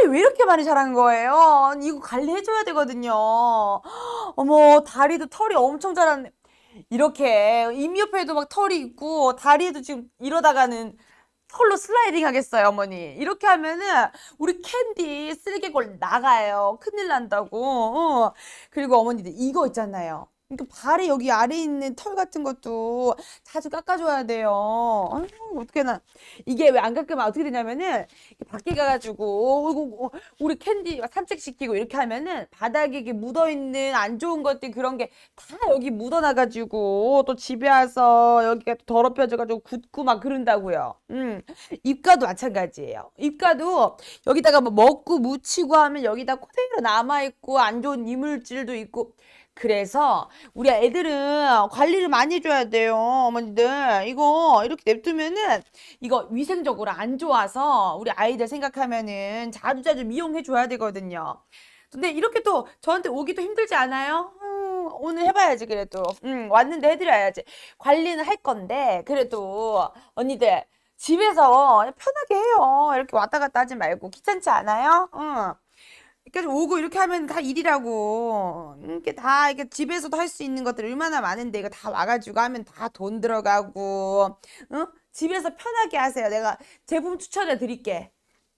왜 이렇게 많이 자란 거예요? 이거 관리해줘야 되거든요. 어머, 다리도 털이 엄청 자랐네. 이렇게 입 옆에도 막 털이 있고 다리에도 지금 이러다가는 털로 슬라이딩 하겠어요, 어머니. 이렇게 하면은 우리 캔디 쓸개골 나가요. 큰일 난다고. 그리고 어머니들 이거 있잖아요. 이거 발에 여기 아래에 있는 털 같은 것도 자주 깎아줘야 돼요. 아유, 어떡해나. 이게 왜 안 깎으면 어떻게 되냐면은 밖에 가가지고 우리 캔디 산책시키고 이렇게 하면은 바닥에 이게 묻어있는 안 좋은 것들 그런 게 다 여기 묻어나가지고 또 집에 와서 여기가 또 더럽혀져가지고 굳고 막 그런다고요. 입가도 마찬가지예요. 입가도 여기다가 뭐 먹고 묻히고 하면 여기다 그대로 남아있고 안 좋은 이물질도 있고 그래서 우리 애들은 관리를 많이 해줘야 돼요. 어머니들 이거 이렇게 냅두면은 이거 위생적으로 안 좋아서 우리 아이들 생각하면은 자주자주 미용해 줘야 되거든요. 근데 이렇게 또 저한테 오기도 힘들지 않아요? 오늘 해봐야지 그래도. 왔는데 해드려야지. 관리는 할 건데 그래도 언니들 집에서 편하게 해요. 이렇게 왔다 갔다 하지 말고 귀찮지 않아요? 응. 이렇게 오고 이렇게 하면 다 일이라고. 이렇게 다 이렇게 집에서도 할 수 있는 것들 얼마나 많은데 이거 다 와가지고 하면 다 돈 들어가고. 응? 집에서 편하게 하세요. 내가 제품 추천해 드릴게.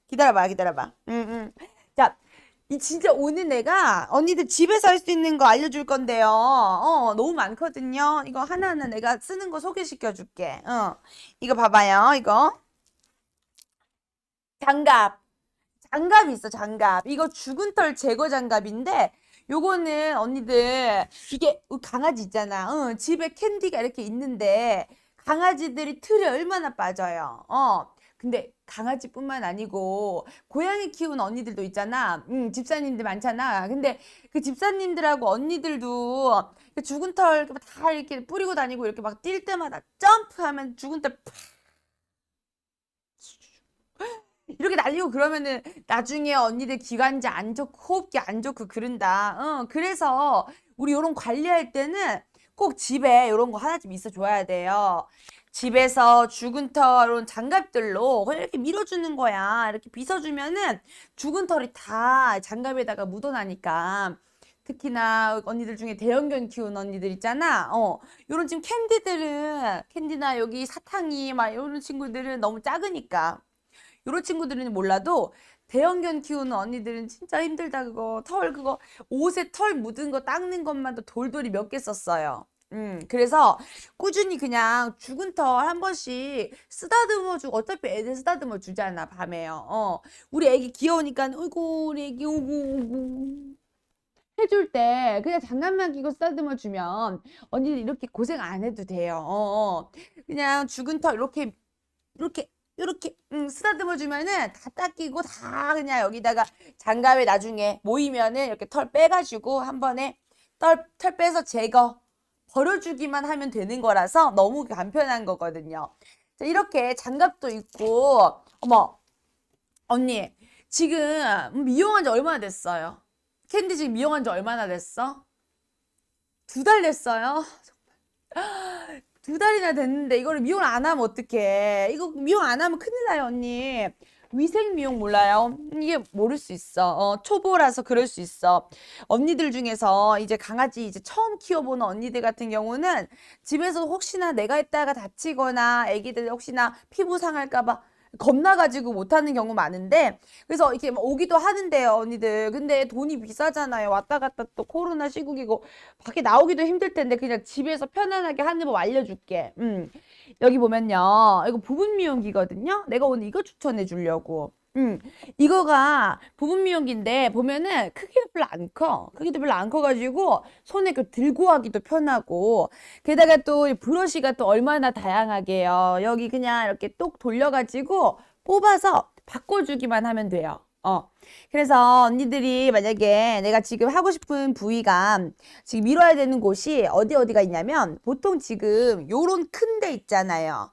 기다려봐, 기다려봐. 응, 응. 자, 이 진짜 오늘 내가 언니들 집에서 할 수 있는 거 알려줄 건데요. 너무 많거든요. 이거 하나하나 내가 쓰는 거 소개시켜 줄게. 이거 봐봐요. 이거 장갑. 장갑이 있어, 장갑. 이거 죽은 털 제거 장갑인데, 요거는 언니들, 이게 강아지 있잖아. 집에 캔디가 이렇게 있는데, 강아지들이 털이 얼마나 빠져요. 근데 강아지뿐만 아니고, 고양이 키우는 언니들도 있잖아. 집사님들 많잖아. 근데 그 집사님들하고 언니들도 그 죽은 털 다 이렇게 뿌리고 다니고 이렇게 막 뛸 때마다 점프하면 죽은 털 이렇게 날리고 그러면은 나중에 언니들 기관지 안 좋고 호흡기 안 좋고 그런다. 그래서 우리 요런 관리할 때는 꼭 집에 요런 거 하나쯤 있어 줘야 돼요. 집에서 죽은 털 장갑들로 그냥 이렇게 밀어주는 거야. 이렇게 빗어주면은 죽은 털이 다 장갑에다가 묻어나니까. 특히나 언니들 중에 대형견 키우는 언니들 있잖아. 요런 지금 캔디나 여기 사탕이 막 요런 친구들은 너무 작으니까. 요런 친구들은 몰라도 대형견 키우는 언니들은 진짜 힘들다 그거 그거 옷에 털 묻은 거 닦는 것만도 돌돌이 몇 개 썼어요. 그래서 꾸준히 그냥 죽은 털 한 번씩 쓰다듬어 주고 어차피 애들 쓰다듬어 주잖아 밤에요. 우리 애기 귀여우니까 어이구 우리 애기 오구 해줄 때 그냥 장갑만 끼고 쓰다듬어 주면 언니들 이렇게 고생 안 해도 돼요. 그냥 죽은 털 이렇게 쓰다듬어 주면은 다 닦이고 다 그냥 여기다가 장갑에 나중에 모이면은 이렇게 털 빼가지고 한 번에 털 빼서 제거 버려주기만 하면 되는 거라서 너무 간편한 거거든요. 자, 이렇게 장갑도 있고 어머 언니 지금 미용한 지 얼마나 됐어요? 캔디 지금 미용한 지 얼마나 됐어? 2달 됐어요? 2달이나 됐는데 이거를 미용 안 하면 어떡해. 이거 미용 안 하면 큰일 나요, 언니. 위생 미용 몰라요? 이게 모를 수 있어. 초보라서 그럴 수 있어. 언니들 중에서 이제 강아지 이제 처음 키워보는 언니들 같은 경우는 집에서 혹시나 내가 했다가 다치거나 애기들 혹시나 피부 상할까봐 겁나가지고 못하는 경우 많은데 그래서 이렇게 막 오기도 하는데요 언니들 근데 돈이 비싸잖아요 왔다 갔다 또 코로나 시국이고 밖에 나오기도 힘들 텐데 그냥 집에서 편안하게 하는 법 알려줄게 여기 보면요 이거 부분 미용기거든요 내가 오늘 이거 추천해 주려고 이거가 부분 미용기인데 보면은 크기도 별로 안 커. 크기도 별로 안 커가지고 손에 그 들고 하기도 편하고 게다가 또 브러쉬가 또 얼마나 다양하게요. 여기 그냥 이렇게 똑 돌려가지고 뽑아서 바꿔주기만 하면 돼요. 그래서 언니들이 만약에 내가 지금 하고 싶은 부위가 지금 밀어야 되는 곳이 어디가 있냐면 보통 지금 요런 큰 데 있잖아요.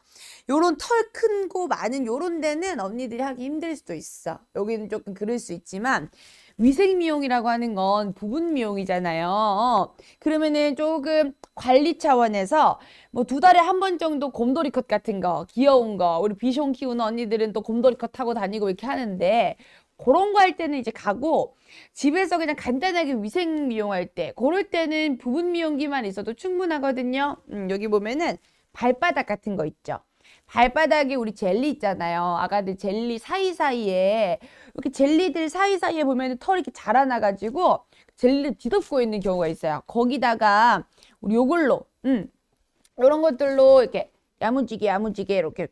요런 털 큰 거 많은 요런 데는 언니들이 하기 힘들 수도 있어. 여기는 조금 그럴 수 있지만 위생 미용이라고 하는 건 부분 미용이잖아요. 그러면은 조금 관리 차원에서 뭐 2달에 한 번 정도 곰돌이 컷 같은 거 귀여운 거 우리 비숑 키우는 언니들은 또 곰돌이 컷 하고 다니고 이렇게 하는데 그런 거 할 때는 이제 가고, 집에서 그냥 간단하게 위생 미용할 때, 그럴 때는 부분 미용기만 있어도 충분하거든요. 여기 보면은 발바닥 같은 거 있죠. 발바닥에 우리 젤리 있잖아요. 아가들 젤리 사이사이에, 이렇게 젤리들 사이사이에 보면은 털이 이렇게 자라나가지고 젤리를 뒤덮고 있는 경우가 있어요. 거기다가 우리 요걸로, 이런 것들로 이렇게 야무지게 야무지게 이렇게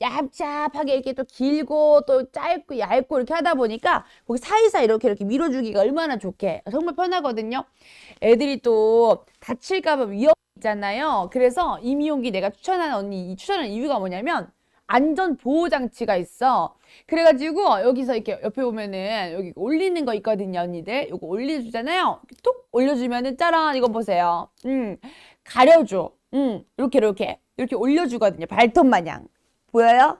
짭짭하게 이렇게 또 길고 또 짧고 얇고 이렇게 하다 보니까 거기 사이사이 이렇게 밀어주기가 얼마나 좋게 정말 편하거든요. 애들이 또 다칠까 봐 위험 있잖아요. 그래서 이 미용기 내가 추천하는 이유가 뭐냐면 안전 보호 장치가 있어. 그래가지고 여기서 이렇게 옆에 보면은 여기 올리는 거 있거든요, 언니들. 요거 올려주잖아요. 툭 올려주면은 짜란 이거 보세요. 가려줘. 이렇게 올려주거든요. 발톱 마냥. 보여요?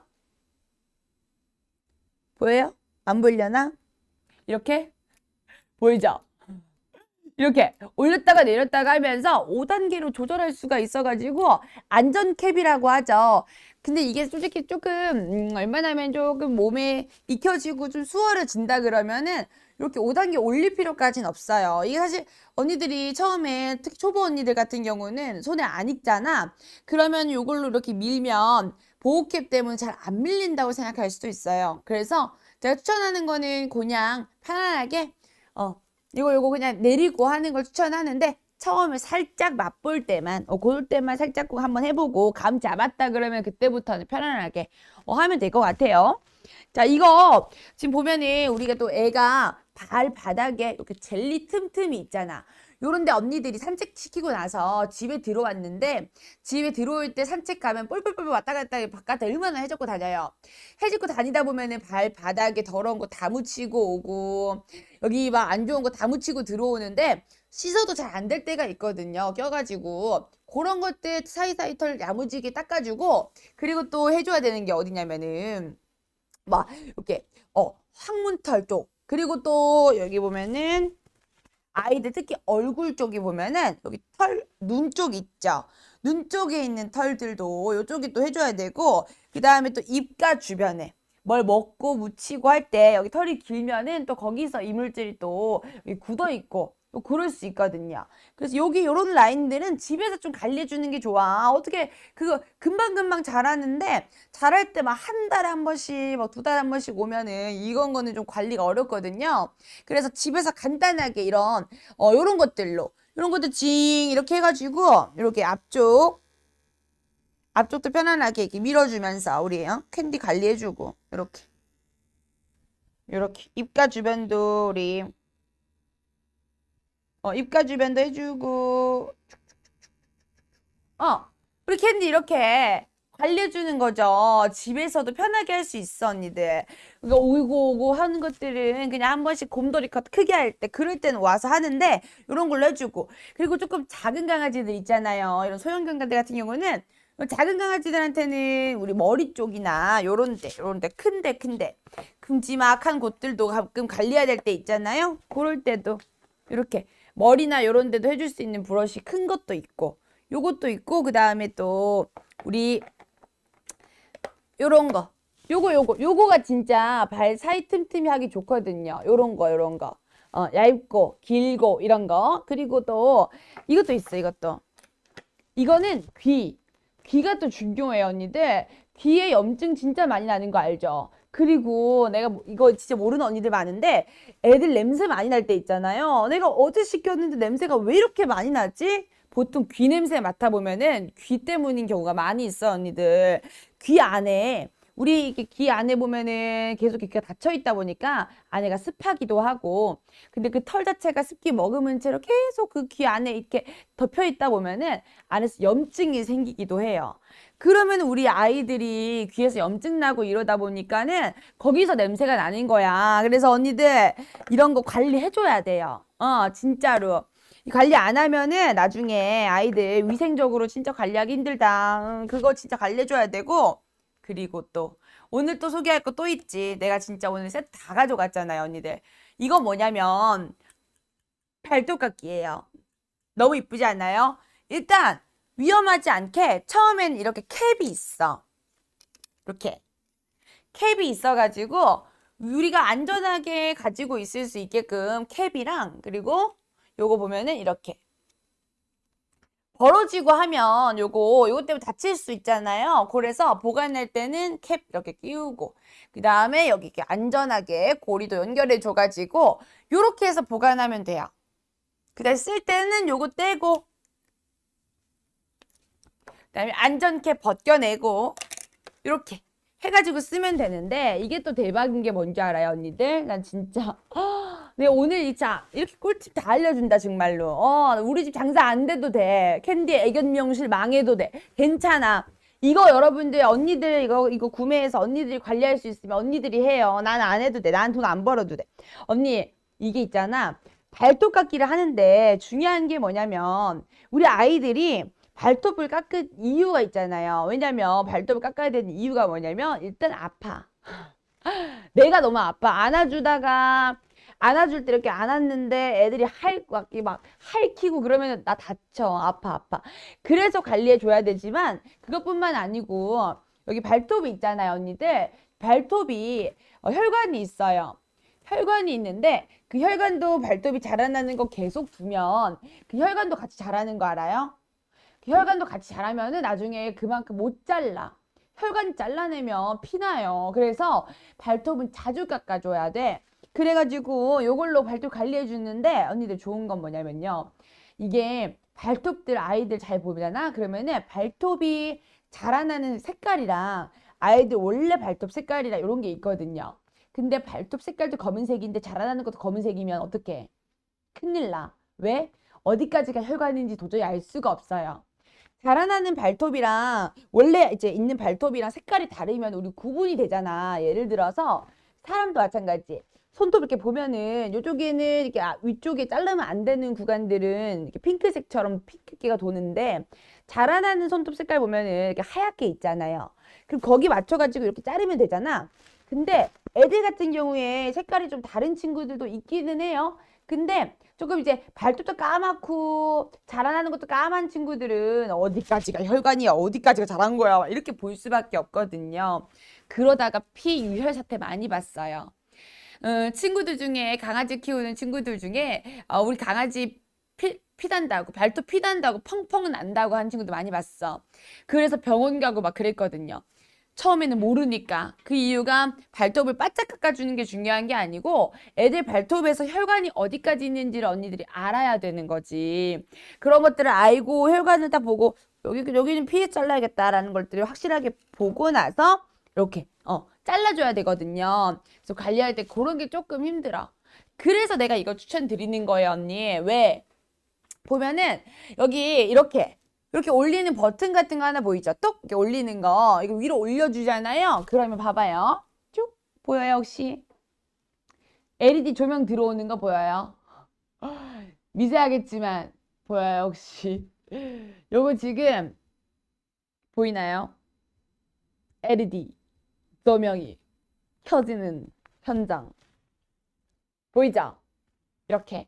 보여요? 안 보이려나? 이렇게? 보이죠? 이렇게 올렸다가 내렸다가 하면서 5단계로 조절할 수가 있어가지고 안전캡이라고 하죠. 근데 이게 솔직히 조금 얼마나 하면 조금 몸에 익혀지고 좀 수월해진다 그러면은 이렇게 5단계 올릴 필요까지는 없어요. 이게 사실 언니들이 처음에 특히 초보 언니들 같은 경우는 손에 안 익잖아. 그러면 이걸로 이렇게 밀면 보호캡 때문에 잘 안 밀린다고 생각할 수도 있어요. 그래서 제가 추천하는 거는 그냥 편안하게 요거 그냥 내리고 하는 걸 추천하는데 처음에 살짝 맛볼 때만 그럴 때만 살짝 꼭 한번 해보고 감 잡았다 그러면 그때부터는 편안하게 하면 될 것 같아요. 자, 이거 지금 보면은 우리가 또 애가 발바닥에 이렇게 젤리 틈틈이 있잖아. 요런데 언니들이 산책시키고 나서 집에 들어왔는데 집에 들어올 때 산책 가면 뿔뿔뿔 왔다 갔다 바깥에 얼마나 해적고 다녀요. 해적고 다니다 보면은 발바닥에 더러운 거 다 묻히고 오고 여기 막 안 좋은 거 다 묻히고 들어오는데 씻어도 잘 안 될 때가 있거든요. 껴가지고 그런 것들 사이사이 털 야무지게 닦아주고 그리고 또 해줘야 되는 게 어디냐면은 막 이렇게 항문털 쪽 그리고 또 여기 보면은 아이들 특히 얼굴 쪽이 보면은 여기 눈 쪽 있죠. 눈 쪽에 있는 털들도 이쪽이 또 해줘야 되고 그 다음에 또 입가 주변에 뭘 먹고 묻히고 할 때 여기 털이 길면은 또 거기서 이물질이 또 여기 굳어 있고 또 그럴 수 있거든요. 그래서 여기 요런 라인들은 집에서 좀 관리해주는 게 좋아. 어떻게 그거 금방금방 자라는데 자랄 때 막 한 달에 한 번씩 막 두 달에 한 번씩 오면은 이건 거는 좀 관리가 어렵거든요. 그래서 집에서 간단하게 요런 것들로 이런 것도 징 이렇게 해가지고 이렇게 앞쪽도 편안하게 이렇게 밀어주면서 우리 캔디 관리해주고 이렇게 입가 주변도 우리 입가 주변도 해주고 우리 캔디 이렇게 관리해주는 거죠. 집에서도 편하게 할 수 있어, 언니들. 그러니까 오고 하는 것들은 그냥 한 번씩 곰돌이 컷 크게 할 때, 그럴 때는 와서 하는데, 이런 걸로 해주고. 그리고 조금 작은 강아지들 있잖아요. 이런 소형 강아지들 같은 경우는, 작은 강아지들한테는 우리 머리 쪽이나 요런 데, 큰데, 큼지막한 곳들도 가끔 관리해야 될 때 있잖아요. 그럴 때도 이렇게 머리나 요런 데도 해줄 수 있는 브러쉬 큰 것도 있고, 요것도 있고, 그 다음에 또, 우리 요런 거 요거가 진짜 발 사이 틈틈이 하기 좋거든요. 요런 거 얇고 길고 이런 거 그리고 또 이것도 있어. 이거는 귀가 또 중요해요, 언니들. 귀에 염증 진짜 많이 나는 거 알죠? 그리고 내가 이거 진짜 모르는 언니들 많은데 애들 냄새 많이 날 때 있잖아요. 내가 어제 시켰는데 냄새가 왜 이렇게 많이 나지? 보통 귀 냄새 맡아보면은 귀 때문인 경우가 많이 있어, 언니들. 귀 안에 우리 이렇게 귀 안에 보면은 계속 귀가 닫혀 있다 보니까 안에가 습하기도 하고 근데 그 털 자체가 습기 머금은 채로 계속 그 귀 안에 이렇게 덮여 있다 보면은 안에서 염증이 생기기도 해요. 그러면 우리 아이들이 귀에서 염증 나고 이러다 보니까는 거기서 냄새가 나는 거야. 그래서 언니들 이런 거 관리해줘야 돼요. 진짜로. 관리 안 하면은 나중에 아이들 위생적으로 진짜 관리하기 힘들다. 그거 진짜 관리해줘야 되고 그리고 또 오늘 또 소개할 거 또 있지. 내가 진짜 오늘 세트 다 가져갔잖아요, 언니들. 이거 뭐냐면 발톱깎이예요. 너무 이쁘지 않나요? 일단 위험하지 않게 처음엔 이렇게 캡이 있어. 이렇게 캡이 있어가지고 우리가 안전하게 가지고 있을 수 있게끔 캡이랑 그리고 요거 보면은 이렇게 벌어지고 하면 요거 때문에 다칠 수 있잖아요. 그래서 보관할 때는 캡 이렇게 끼우고 그 다음에 여기 이렇게 안전하게 고리도 연결해 줘가지고 요렇게 해서 보관하면 돼요. 그 다음에 쓸 때는 요거 떼고 그 다음에 안전캡 벗겨내고 이렇게 해가지고 쓰면 되는데 이게 또 대박인 게 뭔지 알아요, 언니들? 난 진짜 네, 오늘 진짜 이렇게 꿀팁 다 알려준다 정말로. 우리 집 장사 안 돼도 돼. 캔디 애견 미용실 망해도 돼. 괜찮아. 이거 여러분들 언니들 이거 구매해서 언니들이 관리할 수 있으면 언니들이 해요. 난 안 해도 돼. 난 돈 안 벌어도 돼. 언니 이게 있잖아. 발톱 깎기를 하는데 중요한 게 뭐냐면 우리 아이들이 발톱을 깎을 이유가 있잖아요. 왜냐면 발톱을 깎아야 되는 이유가 뭐냐면 일단 아파. 내가 너무 아파. 안아줄 때 이렇게 안았는데 애들이 막 핥히고 그러면 나 다쳐. 아파. 그래서 관리해 줘야 되지만 그것뿐만 아니고 여기 발톱이 있잖아요, 언니들. 발톱이 혈관이 있어요. 혈관이 있는데 그 혈관도 발톱이 자라나는 거 계속 두면 그 혈관도 같이 자라는 거 알아요? 그 혈관도 같이 자라면은 나중에 그만큼 못 잘라. 혈관 잘라내면 피나요. 그래서 발톱은 자주 깎아줘야 돼. 그래가지고 요걸로 발톱 관리해 주는데 언니들 좋은 건 뭐냐면요. 이게 발톱들 아이들 잘 보잖아. 그러면은 발톱이 자라나는 색깔이랑 아이들 원래 발톱 색깔이랑 이런 게 있거든요. 근데 발톱 색깔도 검은색인데 자라나는 것도 검은색이면 어떡해? 큰일 나. 왜? 어디까지가 혈관인지 도저히 알 수가 없어요. 자라나는 발톱이랑 원래 이제 있는 발톱이랑 색깔이 다르면 우리 구분이 되잖아. 예를 들어서 사람도 마찬가지. 손톱 이렇게 보면은 이쪽에는 이렇게 위쪽에 자르면 안 되는 구간들은 이렇게 핑크색처럼 핑크기가 도는데 자라나는 손톱 색깔 보면은 이렇게 하얗게 있잖아요. 그럼 거기 맞춰가지고 이렇게 자르면 되잖아. 근데 애들 같은 경우에 색깔이 좀 다른 친구들도 있기는 해요. 근데 조금 이제 발톱도 까맣고 자라나는 것도 까만 친구들은 어디까지가 혈관이야, 어디까지가 자란 거야 이렇게 볼 수밖에 없거든요. 그러다가 피 유혈 사태 많이 봤어요. 친구들 중에 강아지 키우는 친구들 중에 우리 강아지 피난다고 발톱 피난다고 펑펑 난다고 하는 친구들 많이 봤어. 그래서 병원 가고 막 그랬거든요. 처음에는 모르니까. 그 이유가 발톱을 바짝 깎아주는 게 중요한 게 아니고 애들 발톱에서 혈관이 어디까지 있는지를 언니들이 알아야 되는 거지. 그런 것들을 알고 혈관을 다 보고 여기는 피해 잘라야겠다라는 것들을 확실하게 보고 나서 이렇게 잘라줘야 되거든요. 그래서 관리할 때 그런 게 조금 힘들어. 그래서 내가 이거 추천드리는 거예요, 언니. 왜? 보면은 여기 이렇게 올리는 버튼 같은 거 하나 보이죠? 뚝 이렇게 올리는 거 이거 위로 올려주잖아요. 그러면 봐봐요. 쭉 보여요 혹시? LED 조명 들어오는 거 보여요? 미세하겠지만 보여요 혹시? 요거 지금 보이나요? LED 조명이 켜지는 현장 보이죠? 이렇게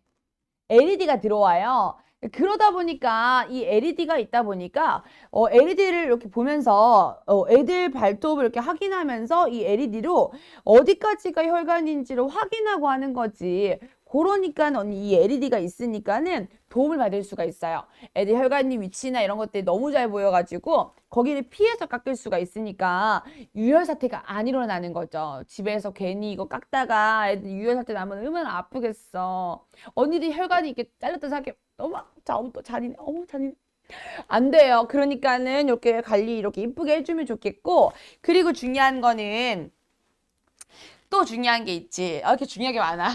LED가 들어와요. 그러다 보니까 이 LED가 있다 보니까 LED를 이렇게 보면서 애들 발톱을 이렇게 확인하면서 이 LED로 어디까지가 혈관인지를 확인하고 하는 거지. 그러니까 언니 이 LED가 있으니까는 도움을 받을 수가 있어요. 애들 혈관이 위치나 이런 것들이 너무 잘 보여가지고 거기를 피해서 깎을 수가 있으니까 유혈 사태가 안 일어나는 거죠. 집에서 괜히 이거 깎다가 애들 유혈 사태 나면 얼마나 아프겠어. 언니들이 혈관이 이렇게 잘렸다 생각해. 너무 또 잔인해. 어머 잔인해. 안 돼요. 그러니까는 이렇게 관리 이렇게 이쁘게 해주면 좋겠고 그리고 중요한 거는 또 중요한 게 있지. 이렇게 중요한 게 많아.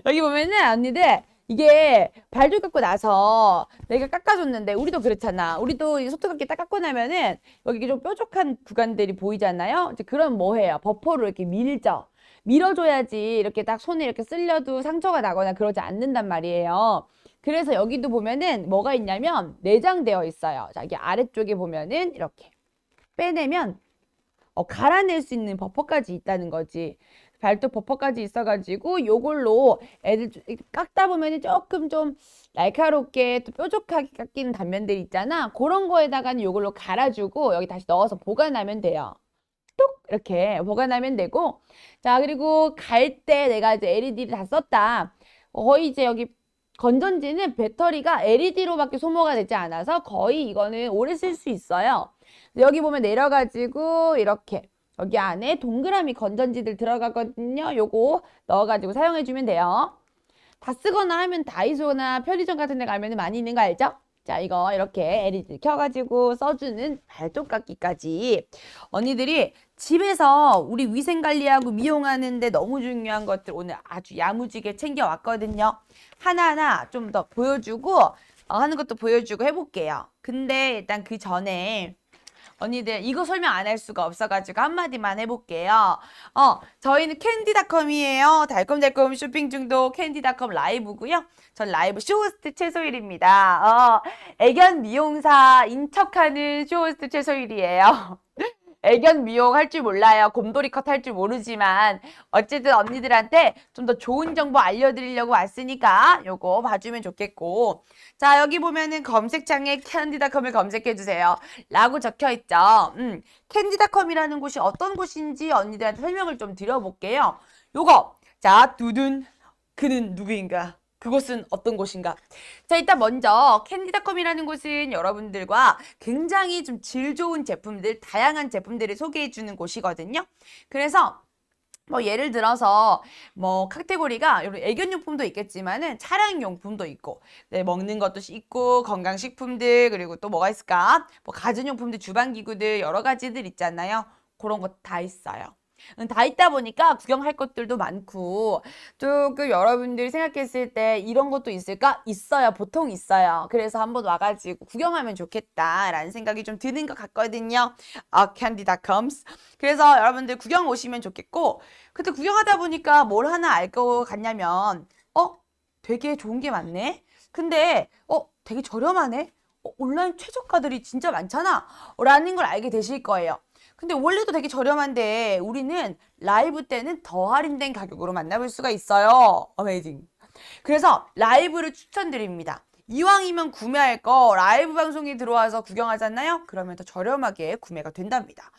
여기 보면은 언니들 이게 발톱 깎고 나서 내가 깎아줬는데 우리도 그렇잖아. 우리도 이 손톱깎이 딱 깎고 나면은 여기 좀 뾰족한 구간들이 보이잖아요. 이제 그럼 뭐 해요? 버퍼로 이렇게 밀죠. 밀어줘야지 이렇게 딱 손에 이렇게 쓸려도 상처가 나거나 그러지 않는단 말이에요. 그래서 여기도 보면은 뭐가 있냐면 내장되어 있어요. 자, 이게 아래쪽에 보면은 이렇게 빼내면 갈아낼 수 있는 버퍼까지 있다는 거지. 발톱 버퍼까지 있어가지고 요걸로 애들 깎다 보면 조금 좀 날카롭게 또 뾰족하게 깎이는 단면들 있잖아. 그런 거에다가는 요걸로 갈아주고 여기 다시 넣어서 보관하면 돼요. 뚝 이렇게 보관하면 되고, 자, 그리고 갈 때 내가 이제 LED를 다 썼다. 거의 이제 여기 건전지는 배터리가 LED로밖에 소모가 되지 않아서 거의 이거는 오래 쓸 수 있어요. 여기 보면 내려가지고 이렇게 여기 안에 동그라미 건전지들 들어가거든요. 요거 넣어가지고 사용해주면 돼요. 다 쓰거나 하면 다이소나 편의점 같은 데 가면 많이 있는 거 알죠? 자, 이거 이렇게 LED 켜가지고 써주는 발톱깎이까지 언니들이 집에서 우리 위생 관리하고 미용하는데 너무 중요한 것들 오늘 아주 야무지게 챙겨왔거든요. 하나하나 좀 더 보여주고 하는 것도 보여주고 해볼게요. 근데 일단 그 전에 언니들 이거 설명 안 할 수가 없어가지고 한마디만 해볼게요. 저희는 캔디닷컴이에요. 달콤달콤 쇼핑 중독 캔디닷컴 라이브고요. 전 라이브 쇼호스트 최소일입니다. 애견 미용사 인척하는 쇼호스트 최소일이에요. 애견 미용 할 줄 몰라요. 곰돌이 컷 할 줄 모르지만 어쨌든 언니들한테 좀 더 좋은 정보 알려드리려고 왔으니까 요거 봐주면 좋겠고, 자, 여기 보면은 검색창에 캔디닷컴을 검색해주세요 라고 적혀있죠. 캔디닷컴이라는 곳이 어떤 곳인지 언니들한테 설명을 좀 드려볼게요. 요거, 자, 두둔, 그는 누구인가? 그곳은 어떤 곳인가? 자, 일단 먼저 캔디닷컴이라는 곳은 여러분들과 굉장히 좀 질 좋은 제품들, 다양한 제품들을 소개해 주는 곳이거든요. 그래서 뭐 예를 들어서 뭐 카테고리가 애견용품도 있겠지만은 차량용품도 있고, 네, 먹는 것도 있고, 건강식품들, 그리고 또 뭐가 있을까? 뭐 가전용품들, 주방기구들 여러 가지들 있잖아요. 그런 거 다 있어요. 다 있다 보니까 구경할 것들도 많고, 조금 여러분들이 생각했을 때 이런 것도 있을까? 있어요. 보통 있어요. 그래서 한번 와가지고 구경하면 좋겠다라는 생각이 좀 드는 것 같거든요. 캔디닷컴. 그래서 여러분들 구경 오시면 좋겠고, 그때 구경하다 보니까 뭘 하나 알 것 같냐면, 되게 좋은 게 많네? 근데, 되게 저렴하네? 온라인 최저가들이 진짜 많잖아? 라는 걸 알게 되실 거예요. 근데 원래도 되게 저렴한데 우리는 라이브 때는 더 할인된 가격으로 만나볼 수가 있어요. 어메이징. 그래서 라이브를 추천드립니다. 이왕이면 구매할 거 라이브 방송이 들어와서 구경하잖아요. 그러면 더 저렴하게 구매가 된답니다.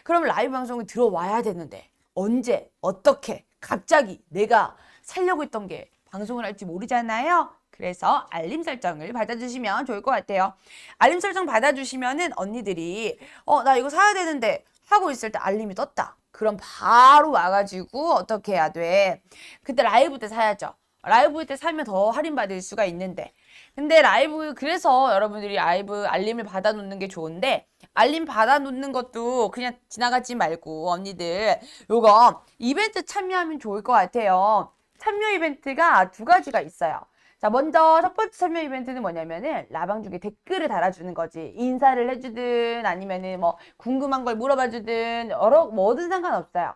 그럼 라이브 방송이 들어와야 되는데 언제, 어떻게, 갑자기 내가 살려고 했던 게 방송을 할지 모르잖아요. 그래서 알림 설정을 받아주시면 좋을 것 같아요. 알림 설정 받아주시면은 언니들이 나 이거 사야 되는데 하고 있을 때 알림이 떴다. 그럼 바로 와가지고 어떻게 해야 돼? 그때 라이브 때 사야죠. 라이브 때 사면 더 할인받을 수가 있는데. 근데 라이브, 그래서 여러분들이 라이브 알림을 받아놓는 게 좋은데, 알림 받아놓는 것도 그냥 지나가지 말고 언니들 요거 이벤트 참여하면 좋을 것 같아요. 참여 이벤트가 두 가지가 있어요. 자, 먼저 첫 번째 참여 이벤트는 뭐냐면은 라방중에 댓글을 달아주는 거지. 인사를 해주든 아니면은 뭐 궁금한 걸 물어봐주든 뭐든 상관없어요.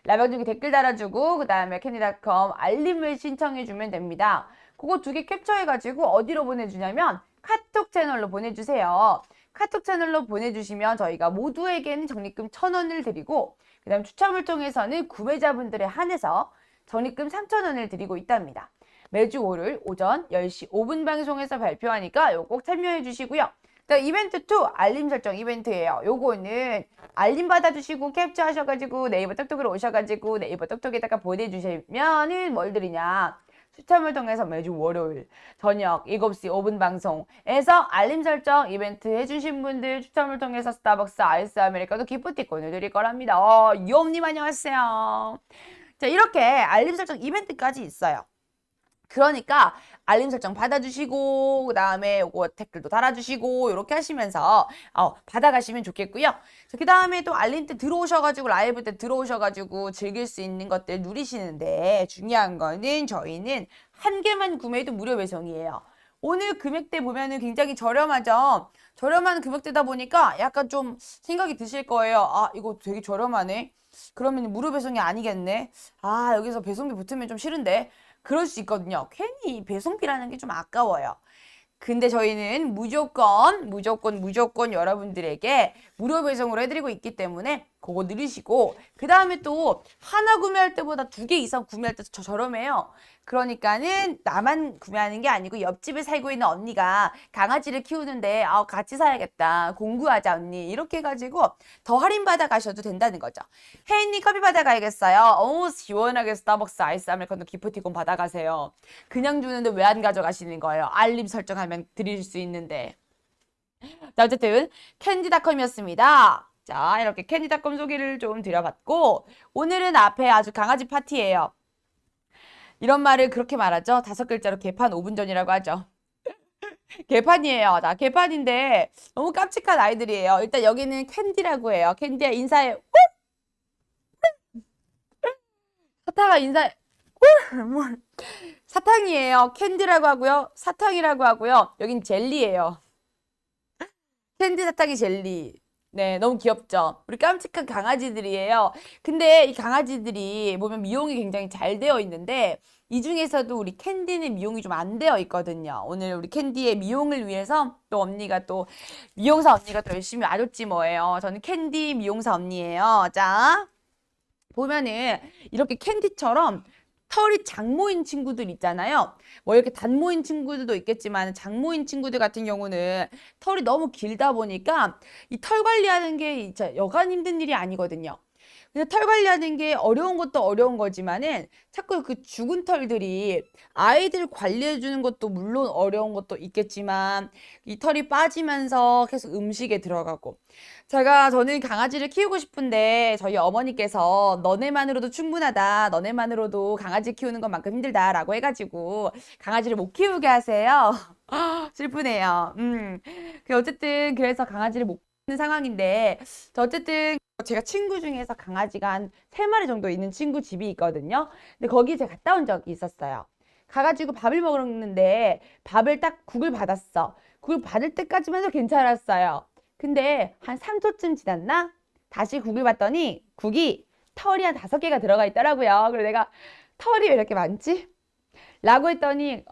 라방중에 댓글 달아주고 그 다음에 캔디닷컴 알림을 신청해주면 됩니다. 그거 두 개 캡처해가지고 어디로 보내주냐면 카톡 채널로 보내주세요. 카톡 채널로 보내주시면 저희가 모두에게는 적립금 1,000원을 드리고, 그 다음 추첨을 통해서는 구매자분들에 한해서 적립금 3,000원을 드리고 있답니다. 매주 월요일 오전 10시 5분 방송에서 발표하니까 요거 꼭 참여해 주시고요. 이벤트 2 알림 설정 이벤트예요. 요거는 알림 받아주시고 캡처하셔가지고 네이버 톡톡으로 오셔가지고 네이버 톡톡에다가 보내주시면은 뭘 드리냐, 추첨을 통해서 매주 월요일 저녁 7시 5분 방송에서 알림 설정 이벤트 해주신 분들 추첨을 통해서 스타벅스 아이스 아메리카노 기프티콘을 드릴 거랍니다. 이엄님 안녕하세요. 자, 이렇게 알림 설정 이벤트까지 있어요. 그러니까 알림 설정 받아주시고 그 다음에 요거 댓글도 달아주시고 이렇게 하시면서 받아가시면 좋겠고요. 그 다음에 또 알림 때 들어오셔가지고 라이브 때 들어오셔가지고 즐길 수 있는 것들 누리시는데, 중요한 거는 저희는 한 개만 구매해도 무료 배송이에요. 오늘 금액대 보면은 굉장히 저렴하죠. 저렴한 금액대다 보니까 약간 좀 생각이 드실 거예요. 이거 되게 저렴하네. 그러면 무료 배송이 아니겠네. 여기서 배송비 붙으면 좀 싫은데. 그럴 수 있거든요. 괜히 배송비라는 게 좀 아까워요. 근데 저희는 무조건 여러분들에게 무료 배송으로 해드리고 있기 때문에 그거 누르시고 그 다음에 또 하나 구매할 때보다 2개 이상 구매할 때 저렴해요. 그러니까는 나만 구매하는 게 아니고 옆집에 살고 있는 언니가 강아지를 키우는데 같이 사야겠다. 공구하자 언니. 이렇게 해가지고 더 할인 받아 가셔도 된다는 거죠. 혜인님 커피 받아가야겠어요. 어우 시원하게 스타벅스 아이스 아메리카노 기프티콘 받아가세요. 그냥 주는데 왜 안 가져가시는 거예요? 알림 설정하면 드릴 수 있는데. 자, 어쨌든 캔디닷컴이었습니다. 자, 이렇게 캔디닷컴 소개를 좀 드려봤고 오늘은 앞에 아주 강아지 파티예요. 이런 말을 그렇게 말하죠. 5글자로 개판 5분 전이라고 하죠. 개판이에요. 자, 개판인데 너무 깜찍한 아이들이에요. 일단 여기는 캔디라고 해요. 캔디야 인사해. 사탕아 인사해. 사탕이에요. 캔디라고 하고요. 사탕이라고 하고요. 여긴 젤리예요. 캔디 사탕이 젤리. 네, 너무 귀엽죠? 우리 깜찍한 강아지들이에요. 근데 이 강아지들이 보면 미용이 굉장히 잘 되어 있는데 이 중에서도 우리 캔디는 미용이 좀 안 되어 있거든요. 오늘 우리 캔디의 미용을 위해서 또 언니가 또 미용사 언니가 또 열심히 와줬지 뭐예요. 저는 캔디 미용사 언니예요. 자, 보면은 이렇게 캔디처럼 털이 장모인 친구들 있잖아요. 뭐 이렇게 단모인 친구들도 있겠지만 장모인 친구들 같은 경우는 털이 너무 길다 보니까 이 털 관리하는 게 진짜 여간 힘든 일이 아니거든요. 근데 털 관리하는 게 어려운 것도 어려운 거지만은 자꾸 그 죽은 털들이 아이들 관리해 주는 것도 물론 어려운 것도 있겠지만 이 털이 빠지면서 계속 음식에 들어가고 저는 강아지를 키우고 싶은데 저희 어머니께서 너네만으로도 충분하다. 너네만으로도 강아지 키우는 것만큼 힘들다라고 해가지고 강아지를 못 키우게 하세요. 슬프네요. 어쨌든 그래서 강아지를 못 키우는 상황인데 어쨌든 제가 친구 중에서 강아지가 한 3마리 정도 있는 친구 집이 있거든요. 근데 거기 제가 갔다 온 적이 있었어요. 가가지고 밥을 먹었는데 밥을 딱 국을 받았어. 국을 받을 때까지만 해도 괜찮았어요. 근데 한 3초쯤 지났나? 다시 국을 봤더니 국이 털이 한 5개가 들어가 있더라고요. 그래서 내가 털이 왜 이렇게 많지? 라고 했더니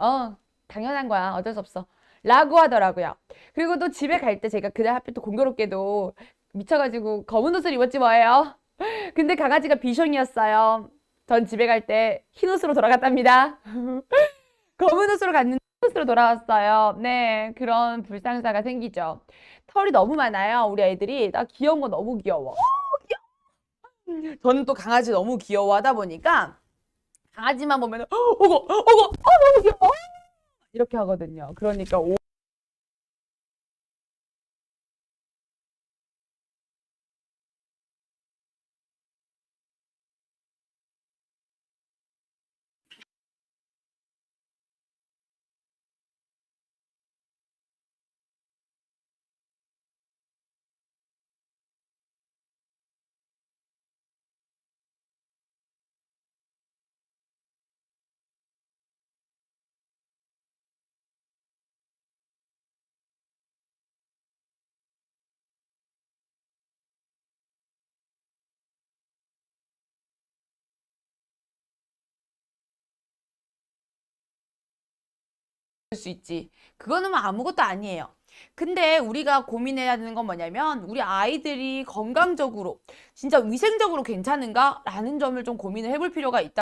당연한 거야. 어쩔 수 없어. 라고 하더라고요. 그리고 또 집에 갈 때 제가 그날 하필 또 공교롭게도 미쳐가지고 검은 옷을 입었지 뭐예요. 근데 강아지가 비숑이었어요. 전 집에 갈 때 흰 옷으로 돌아갔답니다. 검은 옷으로 갔는데 흰 옷으로 돌아왔어요. 네, 그런 불상사가 생기죠. 털이 너무 많아요. 우리 애들이. 나 귀여운 거 너무 귀여워. 저는 또 강아지 너무 귀여워하다 보니까 강아지만 보면 어고 어고 너무 귀여워 이렇게 하거든요. 그러니까 수 있지. 그거는 뭐 아무것도 아니에요. 근데 우리가 고민해야 되는 건 뭐냐면 우리 아이들이 건강적으로 진짜 위생적으로 괜찮은가라는 점을 좀 고민을 해볼 필요가 있다.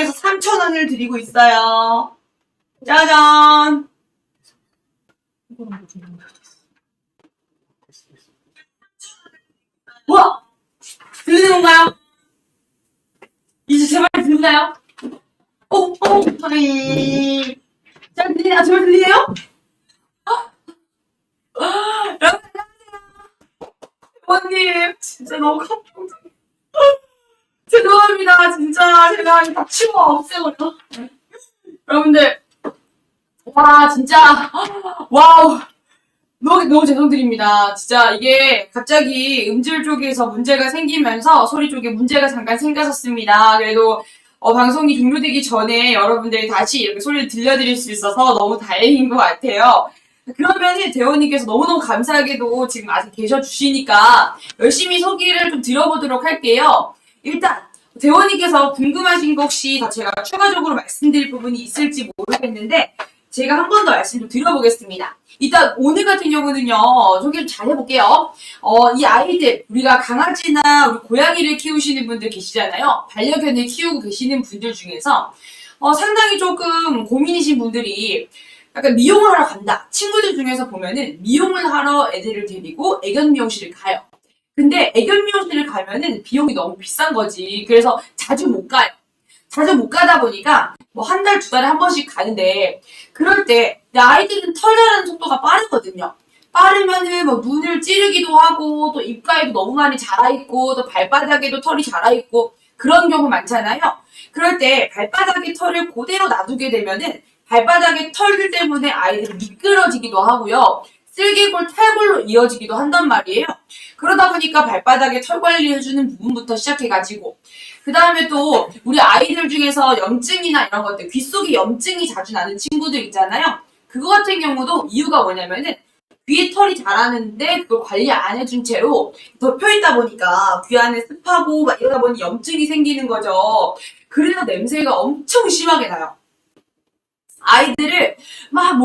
그래서 3,000원을 드리고 있어요. 짜잔. 우와! 들리는 건가요? 이제 제 말 들리나요? 하이. 잘 들리나요? 제 말 들리세요? 여러분, 대원님, 진짜 너무 감동. 죄송합니다. 진짜 제가 다 치고 없애버려. 여러분들, 와, 진짜, 와우. 너무 죄송드립니다. 진짜 이게 갑자기 음질 쪽에서 문제가 생기면서 소리 쪽에 문제가 잠깐 생겼었습니다. 그래도 방송이 종료되기 전에 여러분들이 다시 이렇게 소리를 들려드릴 수 있어서 너무 다행인 것 같아요. 그러면은 대원님께서 너무너무 감사하게도 지금 아직 계셔주시니까 열심히 소개를 좀 드려보도록 할게요. 일단 대원님께서 궁금하신 거 혹시 더 제가 추가적으로 말씀드릴 부분이 있을지 모르겠는데 제가 한 번 더 말씀 좀 드려보겠습니다. 일단 오늘 같은 경우는요 소개를 잘 해볼게요. 이 아이들 우리가 강아지나 우리 고양이를 키우시는 분들 계시잖아요. 반려견을 키우고 계시는 분들 중에서 상당히 조금 고민이신 분들이 약간 미용을 하러 간다. 친구들 중에서 보면은 미용을 하러 애들을 데리고 애견 미용실을 가요. 근데 애견 미용실을 가면은 비용이 너무 비싼 거지. 그래서 자주 못 가요. 자주 못 가다 보니까 뭐 한 달, 두 달에 한 번씩 가는데 그럴 때 아이들은 털 자라는 속도가 빠르거든요. 빠르면은 뭐 눈을 찌르기도 하고 또 입가에도 너무 많이 자라있고 또 발바닥에도 털이 자라있고 그런 경우 많잖아요. 그럴 때 발바닥에 털을 그대로 놔두게 되면은 발바닥에 털들 때문에 아이들이 미끄러지기도 하고요. 쓸개골, 탈골로 이어지기도 한단 말이에요. 그러다 보니까 발바닥에 털 관리해주는 부분부터 시작해가지고 그 다음에 또 우리 아이들 중에서 염증이나 이런 것들 귀 속에 염증이 자주 나는 친구들 있잖아요. 그거 같은 경우도 이유가 뭐냐면은 귀에 털이 자라는데 그걸 관리 안 해준 채로 덮여있다 보니까 귀 안에 습하고 막 이러다 보니 염증이 생기는 거죠. 그래서 냄새가 엄청 심하게 나요. 아이들을 막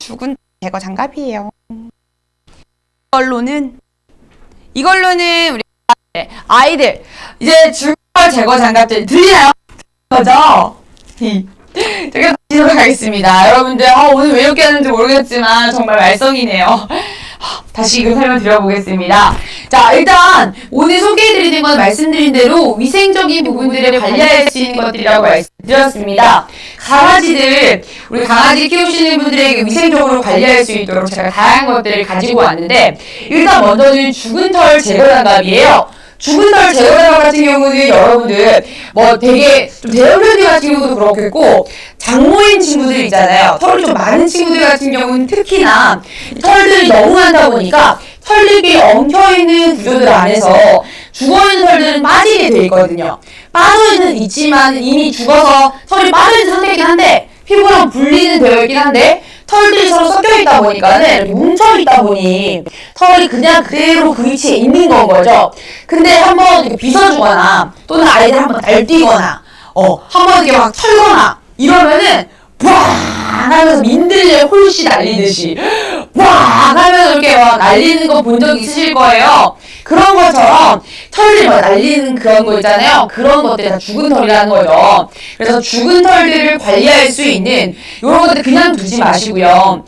죽은 제거 장갑이에요. 이걸로는 우리 아이들 이제 죽은 털 제거 장갑들 들리나요? 거죠? 제가 다시 가겠습니다. 여러분들 오늘 왜 이렇게 하는지 모르겠지만 정말 말썽이네요. 다시 이거 설명드려보겠습니다. 자, 일단 오늘 소개해드리는 건 말씀드린 대로 위생적인 부분들을 관리할 수 있는 것들이라고 말씀드렸습니다. 우리 강아지 키우시는 분들에게 위생적으로 관리할 수 있도록 제가 다양한 것들을 가지고 왔는데, 일단 먼저는 죽은 털 제거 장갑이에요. 죽은 털 제거 장갑 같은 경우는 여러분들 되게 좀 대형견들 같은 경우도 그렇겠고, 장모인 친구들 있잖아요. 털이 좀 많은 친구들 같은 경우는 특히나 털들이 너무 많다 보니까 털들이 엉켜있는 구조들 안에서 죽어있는 털들은 빠지게 돼 있거든요. 빠져는 있지만 이미 죽어서 털이 빠져있는 상태이긴 한데 피부랑 분리는 되어 있긴 한데 털들이 서로 섞여 있다 보니까는 이렇게 뭉쳐 있다 보니 털이 그냥 그대로 그 위치에 있는 건 거죠. 근데 한번 이렇게 빗어주거나 또는 아이들 한번 날뛰거나 한번 이렇게 막 털거나 이러면은 꽝 하면서 민들레 홀씨 날리듯이 꽝 하면서 이렇게 막 날리는 거 본 적 있으실 거예요. 그런 것처럼 털들 막 날리는 그런 거 있잖아요. 그런 것들이 다 죽은 털이라는 거죠. 그래서 죽은 털들을 관리할 수 있는 이런 것들 그냥 두지 마시고요.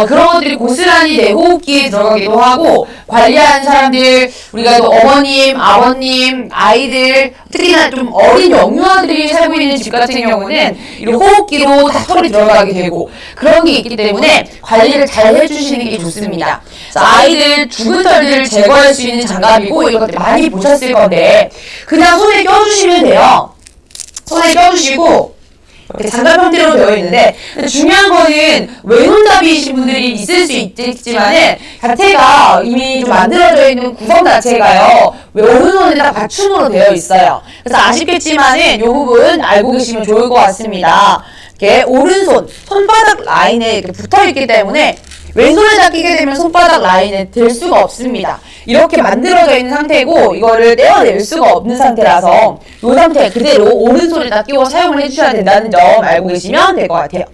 그런 것들이 고스란히 내 호흡기에 들어가기도 하고, 관리하는 사람들, 우리가 또 어머님, 아버님, 아이들, 특히나 좀 어린 영유아들이 살고 있는 집 같은 경우는 이런 호흡기로 다 털이 들어가게 되고 그런 게 있기 때문에 관리를 잘 해주시는 게 좋습니다. 아이들 죽은 털들을 제거할 수 있는 장갑이고, 이런 것들 많이 보셨을 건데 그냥 손에 껴주시면 돼요. 손에 껴주시고 이렇게 장갑 형태로 되어 있는데, 중요한 거는 외손잡이이신 분들이 있을 수 있겠지만은 자체가 이미 좀 만들어져 있는 구성 자체가요 오른손에다 받침으로 되어 있어요. 그래서 아쉽겠지만은 이 부분 알고 계시면 좋을 것 같습니다. 이렇게 오른손 손바닥 라인에 이렇게 붙어 있기 때문에 왼손에다 끼게 되면 손바닥 라인에 될 수가 없습니다. 이렇게 만들어져 있는 상태고 이거를 떼어낼 수가 없는 상태라서 이 상태 그대로 오른손에다 끼워 사용을 해주셔야 된다는 점 알고 계시면 될 것 같아요.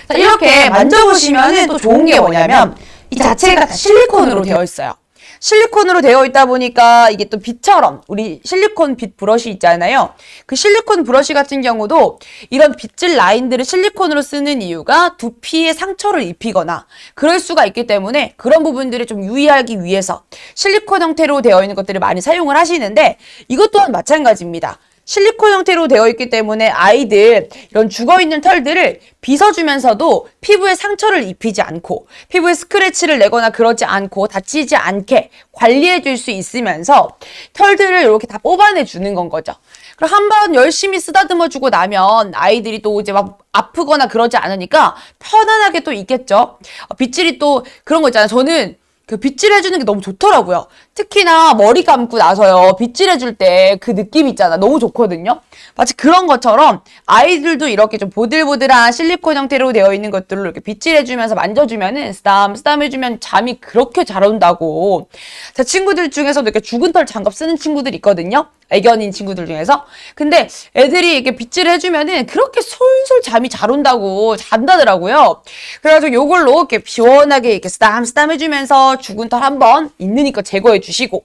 자, 이렇게 만져보시면 또 좋은 게 뭐냐면 이 자체가 다 실리콘으로 되어 있어요. 실리콘으로 되어 있다 보니까 이게 또 빗처럼 우리 실리콘 빗 브러쉬 있잖아요. 그 실리콘 브러쉬 같은 경우도 이런 빗질 라인들을 실리콘으로 쓰는 이유가 두피에 상처를 입히거나 그럴 수가 있기 때문에 그런 부분들을 좀 유의하기 위해서 실리콘 형태로 되어 있는 것들을 많이 사용을 하시는데, 이것 또한 마찬가지입니다. 실리콘 형태로 되어 있기 때문에 아이들 이런 죽어있는 털들을 빗어주면서도 피부에 상처를 입히지 않고 피부에 스크래치를 내거나 그러지 않고 다치지 않게 관리해 줄 수 있으면서 털들을 이렇게 다 뽑아내 주는 건 거죠. 그럼 한번 열심히 쓰다듬어 주고 나면 아이들이 또 이제 막 아프거나 그러지 않으니까 편안하게 또 있겠죠. 빗질이 또 그런 거 있잖아요. 저는 그 빗질 해주는 게 너무 좋더라고요. 특히나 머리 감고 나서요, 빗질 해줄 때 그 느낌 있잖아. 너무 좋거든요. 마치 그런 것처럼 아이들도 이렇게 좀 보들보들한 실리콘 형태로 되어 있는 것들을 이렇게 빗질해주면서 만져주면은 쓰담쓰담 해주면 잠이 그렇게 잘 온다고. 제 친구들 중에서도 이렇게 죽은 털 장갑 쓰는 친구들 있거든요. 애견인 친구들 중에서. 근데 애들이 이렇게 빗질 해주면은 그렇게 솔솔 잠이 잘 온다고 잔다더라고요. 그래가지고 요걸로 이렇게 시원하게 이렇게 쓰담쓰담 해주면서 죽은 털 한번 있으니까 제거해 주시고,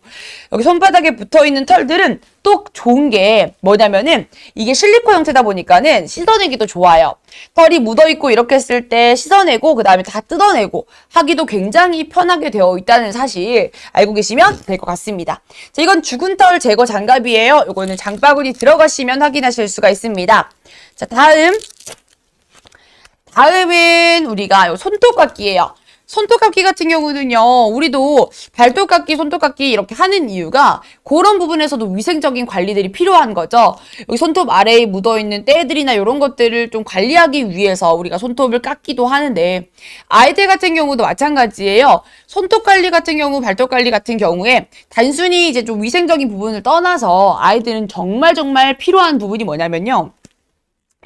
여기 손바닥에 붙어 있는 털들은 또 좋은 게 뭐냐면은 이게 실리콘 형태다 보니까는 씻어내기도 좋아요. 털이 묻어있고 이렇게 했을 때 씻어내고 그 다음에 다 뜯어내고 하기도 굉장히 편하게 되어 있다는 사실 알고 계시면 될 것 같습니다. 자, 이건 죽은 털 제거 장갑이에요. 이거는 장바구니 들어가시면 확인하실 수가 있습니다. 자, 다음은 우리가 요 손톱깎이에요. 손톱깎이 같은 경우는요, 우리도 발톱깎이, 손톱깎이 이렇게 하는 이유가 그런 부분에서도 위생적인 관리들이 필요한 거죠. 여기 손톱 아래에 묻어있는 때들이나 이런 것들을 좀 관리하기 위해서 우리가 손톱을 깎기도 하는데, 아이들 같은 경우도 마찬가지예요. 손톱 관리 같은 경우, 발톱 관리 같은 경우에 단순히 이제 좀 위생적인 부분을 떠나서 아이들은 정말 필요한 부분이 뭐냐면요.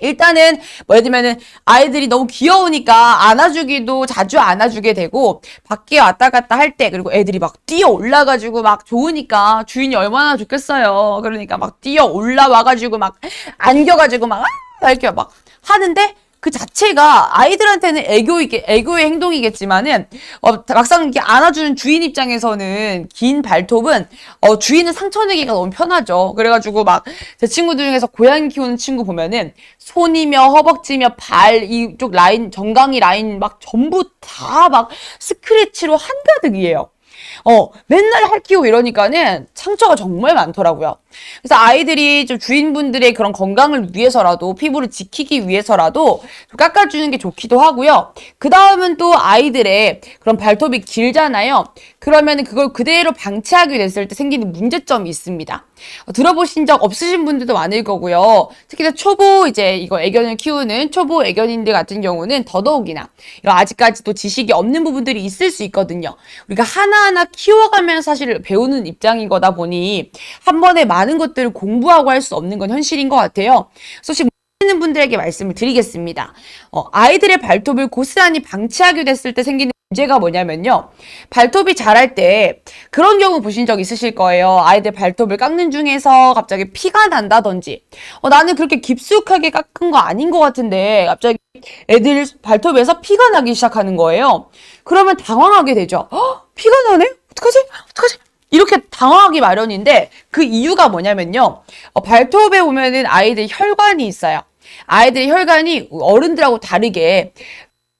일단은 예를 들면은 아이들이 너무 귀여우니까 안아주기도 자주 안아주게 되고, 밖에 왔다 갔다 할 때, 그리고 애들이 막 뛰어 올라가지고 막 좋으니까 주인이 얼마나 좋겠어요. 그러니까 막 뛰어 올라와가지고 막 안겨가지고 막 이렇게 막 하는데, 그 자체가 아이들한테는 애교의 행동이겠지만은, 막상 이렇게 안아주는 주인 입장에서는 긴 발톱은, 주인은 상처내기가 너무 편하죠. 그래가지고 막, 제 친구들 중에서 고양이 키우는 친구 보면은, 손이며 허벅지며 발, 이쪽 라인, 정강이 라인 막 전부 다 막 스크래치로 한가득이에요. 맨날 핥히고 이러니까는 상처가 정말 많더라고요. 그래서 아이들이 좀 주인분들의 그런 건강을 위해서라도, 피부를 지키기 위해서라도 좀 깎아주는 게 좋기도 하고요. 그 다음은 또 아이들의 그런 발톱이 길잖아요. 그러면 그걸 그대로 방치하게 됐을 때 생기는 문제점이 있습니다. 들어보신 적 없으신 분들도 많을 거고요. 특히나 초보 이거 애견을 키우는 초보 애견인들 같은 경우는 더더욱이나 이런 아직까지도 지식이 없는 부분들이 있을 수 있거든요. 우리가 하나하나 키워가면서 사실 배우는 입장인 거다 보니 한 번에 많은 것들을 공부하고 할 수 없는 건 현실인 것 같아요. 그래서 혹시 모르시는 분들에게 말씀을 드리겠습니다. 아이들의 발톱을 고스란히 방치하게 됐을 때 생기는 문제가 뭐냐면요. 발톱이 자랄 때 그런 경우 보신 적 있으실 거예요. 아이들 발톱을 깎는 중에서 갑자기 피가 난다든지 나는 그렇게 깊숙하게 깎은 거 아닌 것 같은데 갑자기 애들 발톱에서 피가 나기 시작하는 거예요. 그러면 당황하게 되죠. 피가 나네? 어떡하지? 어떡하지? 이렇게 당황하기 마련인데 그 이유가 뭐냐면요. 발톱에 보면은 아이들 혈관이 있어요. 아이들의 혈관이 어른들하고 다르게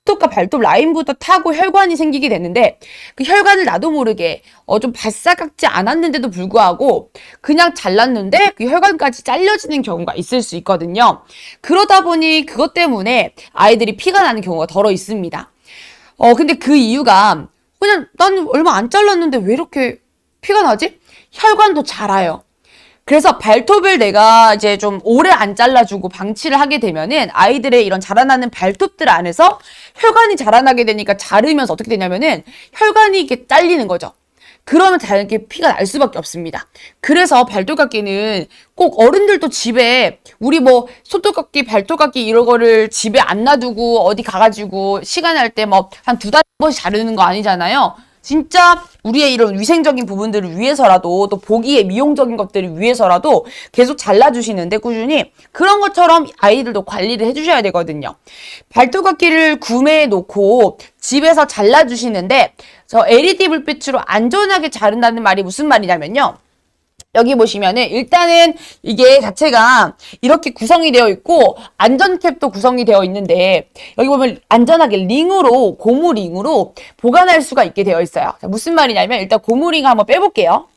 발톱과 발톱 라인부터 타고 혈관이 생기게 되는데 그 혈관을 나도 모르게 좀 바싹 깎지 않았는데도 불구하고 그냥 잘랐는데 그 혈관까지 잘려지는 경우가 있을 수 있거든요. 그러다 보니 그것 때문에 아이들이 피가 나는 경우가 더러 있습니다. 근데 그 이유가 그냥 나는 얼마 안 잘랐는데 왜 이렇게 피가 나지? 혈관도 자라요. 그래서 발톱을 내가 이제 좀 오래 안 잘라주고 방치를 하게 되면은 아이들의 이런 자라나는 발톱들 안에서 혈관이 자라나게 되니까 자르면서 어떻게 되냐면은 혈관이 이렇게 잘리는 거죠. 그러면 자연스럽게 피가 날 수밖에 없습니다. 그래서 발톱 깎기는 꼭 어른들도 집에 우리 뭐 손톱 깎기, 발톱 깎기 이런 거를 집에 안 놔두고 어디 가가지고 시간 날 때 뭐 한 2달에 한 번씩 자르는 거 아니잖아요. 진짜 우리의 이런 위생적인 부분들을 위해서라도 또 보기에 미용적인 것들을 위해서라도 계속 잘라주시는데 꾸준히 그런 것처럼 아이들도 관리를 해주셔야 되거든요. 발톱깎이를 구매해 놓고 집에서 잘라주시는데 저 LED 불빛으로 안전하게 자른다는 말이 무슨 말이냐면요. 여기 보시면은 일단은 이게 자체가 이렇게 구성이 되어 있고 안전캡도 구성이 되어 있는데 여기 보면 안전하게 링으로 고무링으로 보관할 수가 있게 되어 있어요. 자, 무슨 말이냐면 일단 고무링 한번 빼볼게요.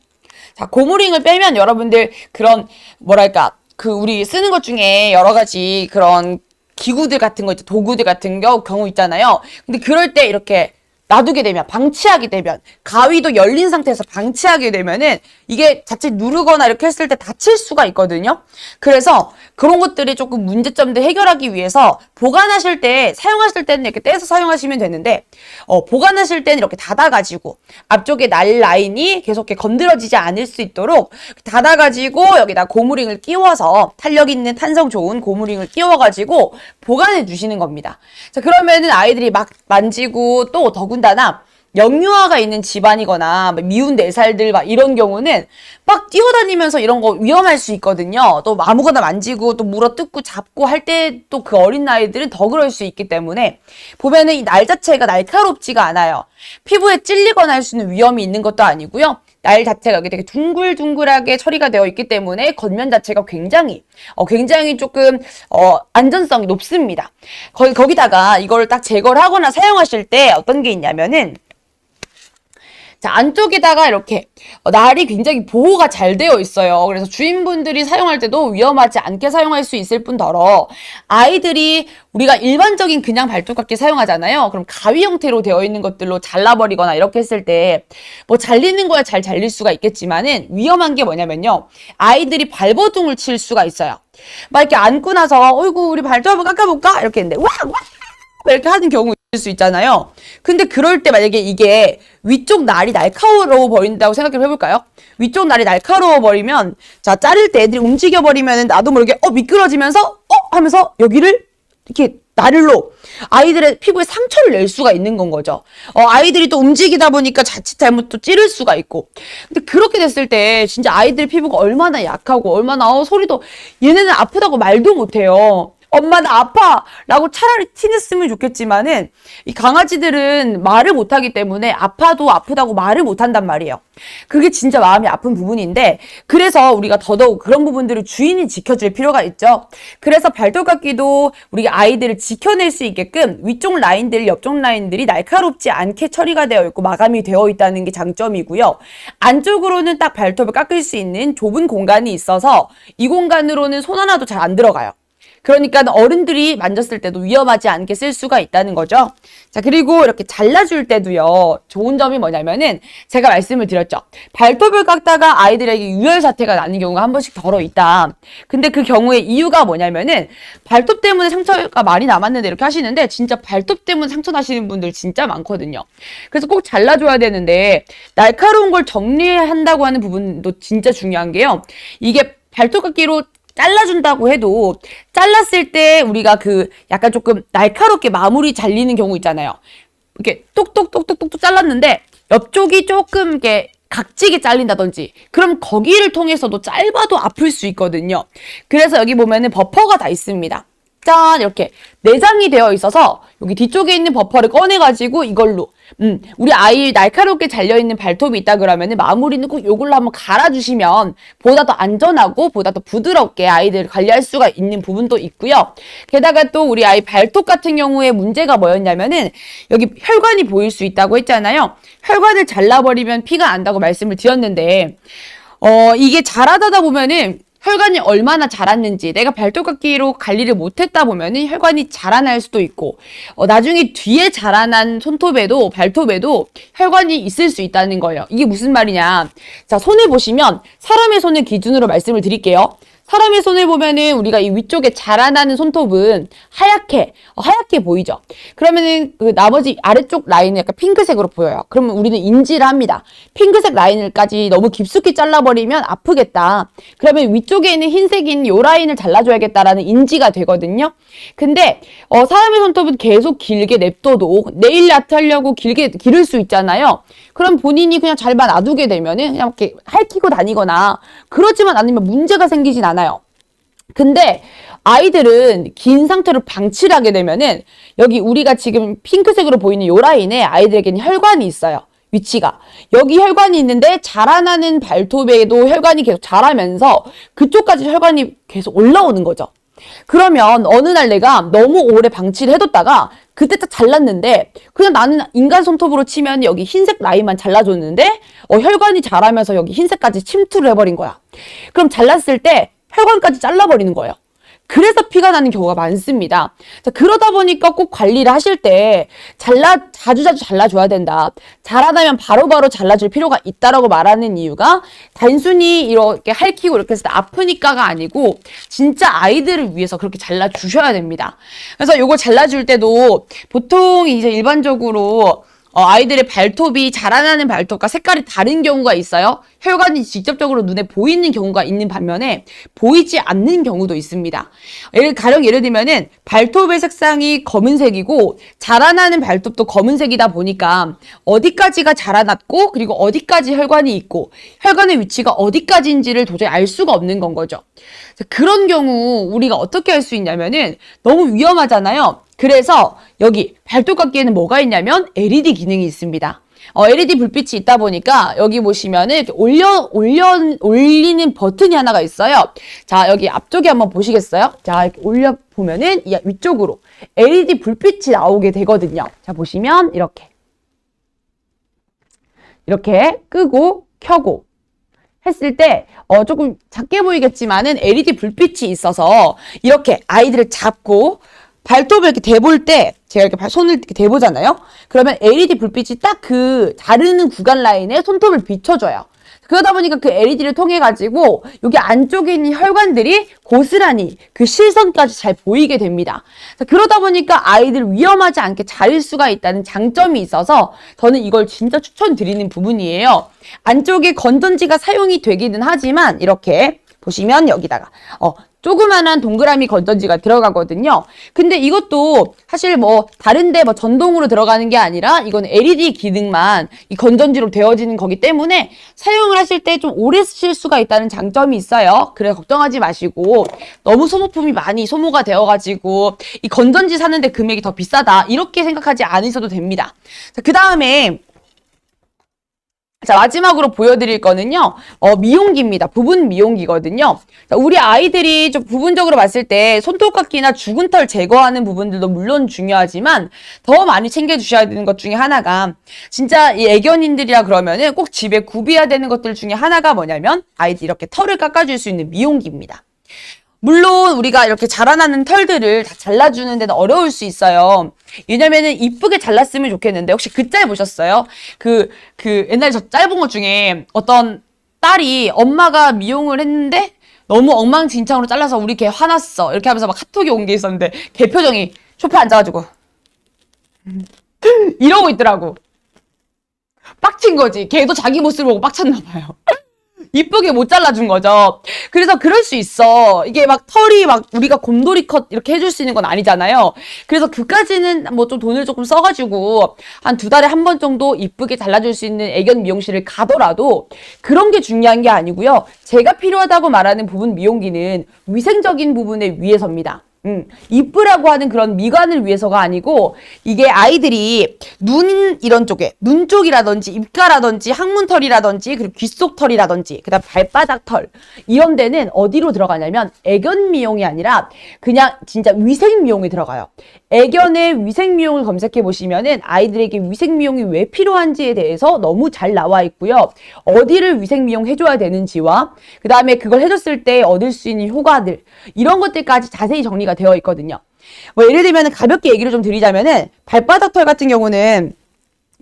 자, 고무링을 빼면 여러분들 그런 뭐랄까 그 우리 쓰는 것 중에 여러 가지 그런 기구들 같은 거 있죠. 도구들 같은 경우 있잖아요. 근데 그럴 때 이렇게 놔두게 되면, 방치하게 되면, 가위도 열린 상태에서 방치하게 되면은 이게 자칫 누르거나 이렇게 했을 때 다칠 수가 있거든요. 그래서 그런 것들이 조금 문제점들 해결하기 위해서 보관하실 때, 사용하실 때는 이렇게 떼서 사용하시면 되는데, 보관하실 때는 이렇게 닫아가지고, 앞쪽에 날 라인이 계속 이렇게 건드려지지 않을 수 있도록 닫아가지고 여기다 고무링을 끼워서 탄력 있는 탄성 좋은 고무링을 끼워가지고 보관해 주시는 겁니다. 자, 그러면은 아이들이 막 만지고 또 더군다나 영유아가 있는 집안이거나 미운 4살들 막 이런 경우는 막 뛰어다니면서 이런 거 위험할 수 있거든요. 또 아무거나 만지고 또 물어뜯고 잡고 할 때 또 그 어린 아이들은 더 그럴 수 있기 때문에 보면은 이 날 자체가 날카롭지가 않아요. 피부에 찔리거나 할 수 있는 위험이 있는 것도 아니고요. 날 자체가 여기 되게 둥글둥글하게 처리가 되어 있기 때문에 겉면 자체가 굉장히 조금 안전성이 높습니다. 거기다가 이걸 딱 제거를 하거나 사용하실 때 어떤 게 있냐면은 자, 안쪽에다가 이렇게 날이 굉장히 보호가 잘 되어 있어요. 그래서 주인분들이 사용할 때도 위험하지 않게 사용할 수 있을 뿐더러 아이들이 우리가 일반적인 그냥 발톱깎이 사용하잖아요. 그럼 가위 형태로 되어 있는 것들로 잘라버리거나 이렇게 했을 때 뭐 잘리는 거야 잘 잘릴 수가 있겠지만은 위험한 게 뭐냐면요. 아이들이 발버둥을 칠 수가 있어요. 막 이렇게 안고 나서 어이구 우리 발톱 한번 깎아볼까? 이렇게 했는데 와! 이렇게 하는 경우 있을 수 있잖아요. 근데 그럴 때 만약에 이게 위쪽 날이 날카로워 버린다고 생각을 해볼까요? 위쪽 날이 날카로워 버리면 자 자를 때 애들이 움직여 버리면 나도 모르게 미끄러지면서 하면서 여기를 이렇게 날로 아이들의 피부에 상처를 낼 수가 있는 건 거죠. 아이들이 또 움직이다 보니까 자칫 잘못 또 찌를 수가 있고. 근데 그렇게 됐을 때 진짜 아이들 피부가 얼마나 약하고 얼마나 소리도 얘네는 아프다고 말도 못해요. 엄마 나 아파 라고 차라리 티냈으면 좋겠지만은 이 강아지들은 말을 못하기 때문에 아파도 아프다고 말을 못한단 말이에요. 그게 진짜 마음이 아픈 부분인데 그래서 우리가 더더욱 그런 부분들을 주인이 지켜줄 필요가 있죠. 그래서 발톱깎이도 우리 아이들을 지켜낼 수 있게끔 위쪽 라인들, 옆쪽 라인들이 날카롭지 않게 처리가 되어 있고 마감이 되어 있다는 게 장점이고요. 안쪽으로는 딱 발톱을 깎을 수 있는 좁은 공간이 있어서 이 공간으로는 손 하나도 잘 안 들어가요. 그러니까 어른들이 만졌을 때도 위험하지 않게 쓸 수가 있다는 거죠. 자, 그리고 이렇게 잘라줄 때도요. 좋은 점이 뭐냐면은 제가 말씀을 드렸죠. 발톱을 깎다가 아이들에게 유혈 사태가 나는 경우가 한 번씩 덜어 있다. 근데 그 경우에 이유가 뭐냐면은 발톱 때문에 상처가 많이 남았는데 이렇게 하시는데 진짜 발톱 때문에 상처 나시는 분들 진짜 많거든요. 그래서 꼭 잘라줘야 되는데 날카로운 걸 정리한다고 하는 부분도 진짜 중요한 게요. 이게 발톱깎이로 잘라준다고 해도 잘랐을 때 우리가 그 약간 조금 날카롭게 마무리 잘리는 경우 있잖아요. 이렇게 똑똑똑똑똑 잘랐는데 옆쪽이 조금 이렇게 각지게 잘린다든지 그럼 거기를 통해서도 짧아도 아플 수 있거든요. 그래서 여기 보면은 버퍼가 다 있습니다. 짠 이렇게 내장이 되어 있어서 여기 뒤쪽에 있는 버퍼를 꺼내가지고 이걸로 우리 아이 날카롭게 잘려있는 발톱이 있다 그러면은 마무리는 꼭 이걸로 한번 갈아주시면 보다 더 안전하고 보다 더 부드럽게 아이들을 관리할 수가 있는 부분도 있고요. 게다가 또 우리 아이 발톱 같은 경우에 문제가 뭐였냐면은 여기 혈관이 보일 수 있다고 했잖아요. 혈관을 잘라버리면 피가 난다고 말씀을 드렸는데 이게 자라다 보면은 혈관이 얼마나 자랐는지 내가 발톱깎이로 관리를 못했다 보면은 혈관이 자라날 수도 있고 나중에 뒤에 자라난 손톱에도 발톱에도 혈관이 있을 수 있다는 거예요. 이게 무슨 말이냐. 자, 손을 보시면 사람의 손을 기준으로 말씀을 드릴게요. 사람의 손을 보면은 우리가 이 위쪽에 자라나는 손톱은 하얗게 보이죠. 그러면은 그 나머지 아래쪽 라인은 약간 핑크색으로 보여요. 그러면 우리는 인지를 합니다. 핑크색 라인을까지 너무 깊숙이 잘라버리면 아프겠다. 그러면 위쪽에 있는 흰색인 요 라인을 잘라줘야겠다라는 인지가 되거든요. 근데 사람의 손톱은 계속 길게 냅둬도 네일 아트 하려고 길게 기를 수 있잖아요. 그럼 본인이 그냥 잘만 놔두게 되면은 그냥 이렇게 핥히고 다니거나 그러지만 않으면 문제가 생기진 않아요. 근데 아이들은 긴 상태로 방치를 하게 되면은 여기 우리가 지금 핑크색으로 보이는 요 라인에 아이들에게는 혈관이 있어요. 위치가. 여기 혈관이 있는데 자라나는 발톱에도 혈관이 계속 자라면서 그쪽까지 혈관이 계속 올라오는 거죠. 그러면 어느 날 내가 너무 오래 방치를 해뒀다가 그때 딱 잘랐는데 그냥 나는 인간 손톱으로 치면 여기 흰색 라인만 잘라줬는데 혈관이 자라면서 여기 흰색까지 침투를 해버린 거야. 그럼 잘랐을 때 혈관까지 잘라버리는 거예요. 그래서 피가 나는 경우가 많습니다. 자, 그러다 보니까 꼭 관리를 하실 때 자주 잘라줘야 된다. 자라나면 바로바로 잘라줄 필요가 있다라고 말하는 이유가 단순히 이렇게 핥히고 이렇게 해서 아프니까가 아니고 진짜 아이들을 위해서 그렇게 잘라주셔야 됩니다. 그래서 요거 잘라줄 때도 보통 이제 일반적으로 아이들의 발톱이 자라나는 발톱과 색깔이 다른 경우가 있어요. 혈관이 직접적으로 눈에 보이는 경우가 있는 반면에 보이지 않는 경우도 있습니다. 가령 예를 들면은 발톱의 색상이 검은색이고 자라나는 발톱도 검은색이다 보니까 어디까지가 자라났고 그리고 어디까지 혈관이 있고 혈관의 위치가 어디까지인지를 도저히 알 수가 없는 건 거죠. 그런 경우 우리가 어떻게 할 수 있냐면은 너무 위험하잖아요. 그래서 여기 발톱깎이에는 뭐가 있냐면 LED 기능이 있습니다. LED 불빛이 있다 보니까 여기 보시면은 이렇게 올리는 버튼이 하나가 있어요. 자, 여기 앞쪽에 한번 보시겠어요? 자, 이렇게 올려보면은 이 위쪽으로 LED 불빛이 나오게 되거든요. 자, 보시면 이렇게 끄고 켜고 했을 때 조금 작게 보이겠지만은 LED 불빛이 있어서 이렇게 아이들을 잡고 발톱을 이렇게 대볼 때 제가 이렇게 손을 이렇게 대보잖아요. 그러면 LED 불빛이 딱 그 자르는 구간 라인에 손톱을 비춰줘요. 그러다 보니까 그 LED를 통해 가지고 여기 안쪽에 있는 혈관들이 고스란히 그 실선까지 잘 보이게 됩니다. 그러다 보니까 아이들 위험하지 않게 자를 수가 있다는 장점이 있어서 저는 이걸 진짜 추천드리는 부분이에요. 안쪽에 건전지가 사용이 되기는 하지만 이렇게 보시면 여기다가 조그만한 동그라미 건전지가 들어가거든요. 근데 이것도 사실 뭐 다른데 뭐 전동으로 들어가는 게 아니라 이건 LED 기능만 이 건전지로 되어지는 거기 때문에 사용을 하실 때 좀 오래 쓰실 수가 있다는 장점이 있어요. 그래 걱정하지 마시고 너무 소모품이 많이 소모가 되어가지고 이 건전지 사는데 금액이 더 비싸다 이렇게 생각하지 않으셔도 됩니다. 자, 그 다음에 자, 마지막으로 보여드릴 거는요, 미용기입니다. 부분 미용기거든요. 자, 우리 아이들이 좀 부분적으로 봤을 때 손톱깎이나 죽은 털 제거하는 부분들도 물론 중요하지만 더 많이 챙겨주셔야 되는 것 중에 하나가 진짜 이 애견인들이라 그러면은 꼭 집에 구비해야 되는 것들 중에 하나가 뭐냐면 아이들 이렇게 털을 깎아줄 수 있는 미용기입니다. 물론 우리가 이렇게 자라나는 털들을 다 잘라주는 데는 어려울 수 있어요. 왜냐면은 이쁘게 잘랐으면 좋겠는데 혹시 그 짤 보셨어요? 옛날에 저 짧은 것 중에 어떤 딸이 엄마가 미용을 했는데 너무 엉망진창으로 잘라서 우리 걔 화났어. 이렇게 하면서 막 카톡이 온 게 있었는데 걔 표정이 소파에 앉아가지고 이러고 있더라고. 빡친 거지. 걔도 자기 모습을 보고 빡쳤나 봐요. 이쁘게 못 잘라준 거죠. 그래서 그럴 수 있어. 이게 막 털이 막 우리가 곰돌이 컷 이렇게 해줄 수 있는 건 아니잖아요. 그래서 그까지는 뭐 좀 돈을 조금 써가지고 한 2달에 한 번 정도 이쁘게 잘라줄 수 있는 애견 미용실을 가더라도 그런 게 중요한 게 아니고요. 제가 필요하다고 말하는 부분 미용기는 위생적인 부분에 위해서입니다. 이쁘라고 하는 그런 미관을 위해서가 아니고 이게 아이들이 눈 이런 쪽에 눈 쪽이라든지 입가라든지 항문털이라든지 그리고 귓속털이라든지 그다음 발바닥 털 이런 데는 어디로 들어가냐면 애견 미용이 아니라 그냥 진짜 위생 미용이 들어가요. 애견의 위생 미용을 검색해 보시면은 아이들에게 위생 미용이 왜 필요한지에 대해서 너무 잘 나와 있고요. 어디를 위생 미용 해줘야 되는지와 그다음에 그걸 해줬을 때 얻을 수 있는 효과들 이런 것들까지 자세히 정리가 되어 있거든요. 뭐 예를 들면 가볍게 얘기를 좀 드리자면은 발바닥 털 같은 경우는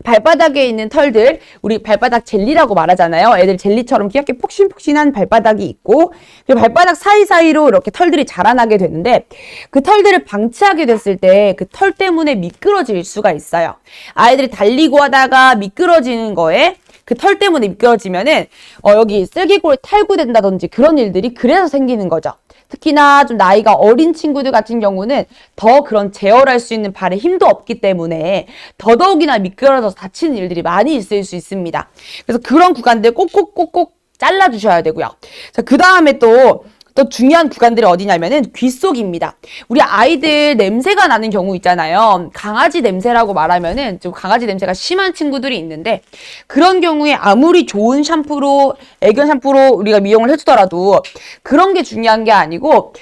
발바닥에 있는 털들 우리 발바닥 젤리라고 말하잖아요. 애들 젤리처럼 귀엽게 폭신폭신한 발바닥이 있고 그리고 발바닥 사이사이로 이렇게 털들이 자라나게 되는데 그 털들을 방치하게 됐을 때 그 털 때문에 미끄러질 수가 있어요. 아이들이 달리고 하다가 미끄러지는 거에 그 털 때문에 미끄러지면은 여기 쓸개골 탈구된다든지 그런 일들이 그래서 생기는 거죠. 특히나 좀 나이가 어린 친구들 같은 경우는 더 그런 제어할 수 있는 발에 힘도 없기 때문에 더더욱이나 미끄러져서 다치는 일들이 많이 있을 수 있습니다. 그래서 그런 구간들 꼭꼭꼭꼭 잘라주셔야 되고요. 자, 그 다음에 또 중요한 구간들이 어디냐면은 귀 속입니다. 우리 아이들 냄새가 나는 경우 있잖아요. 강아지 냄새라고 말하면은 좀 강아지 냄새가 심한 친구들이 있는데 그런 경우에 아무리 좋은 샴푸로 애견 샴푸로 우리가 미용을 해주더라도 그런 게 중요한 게 아니고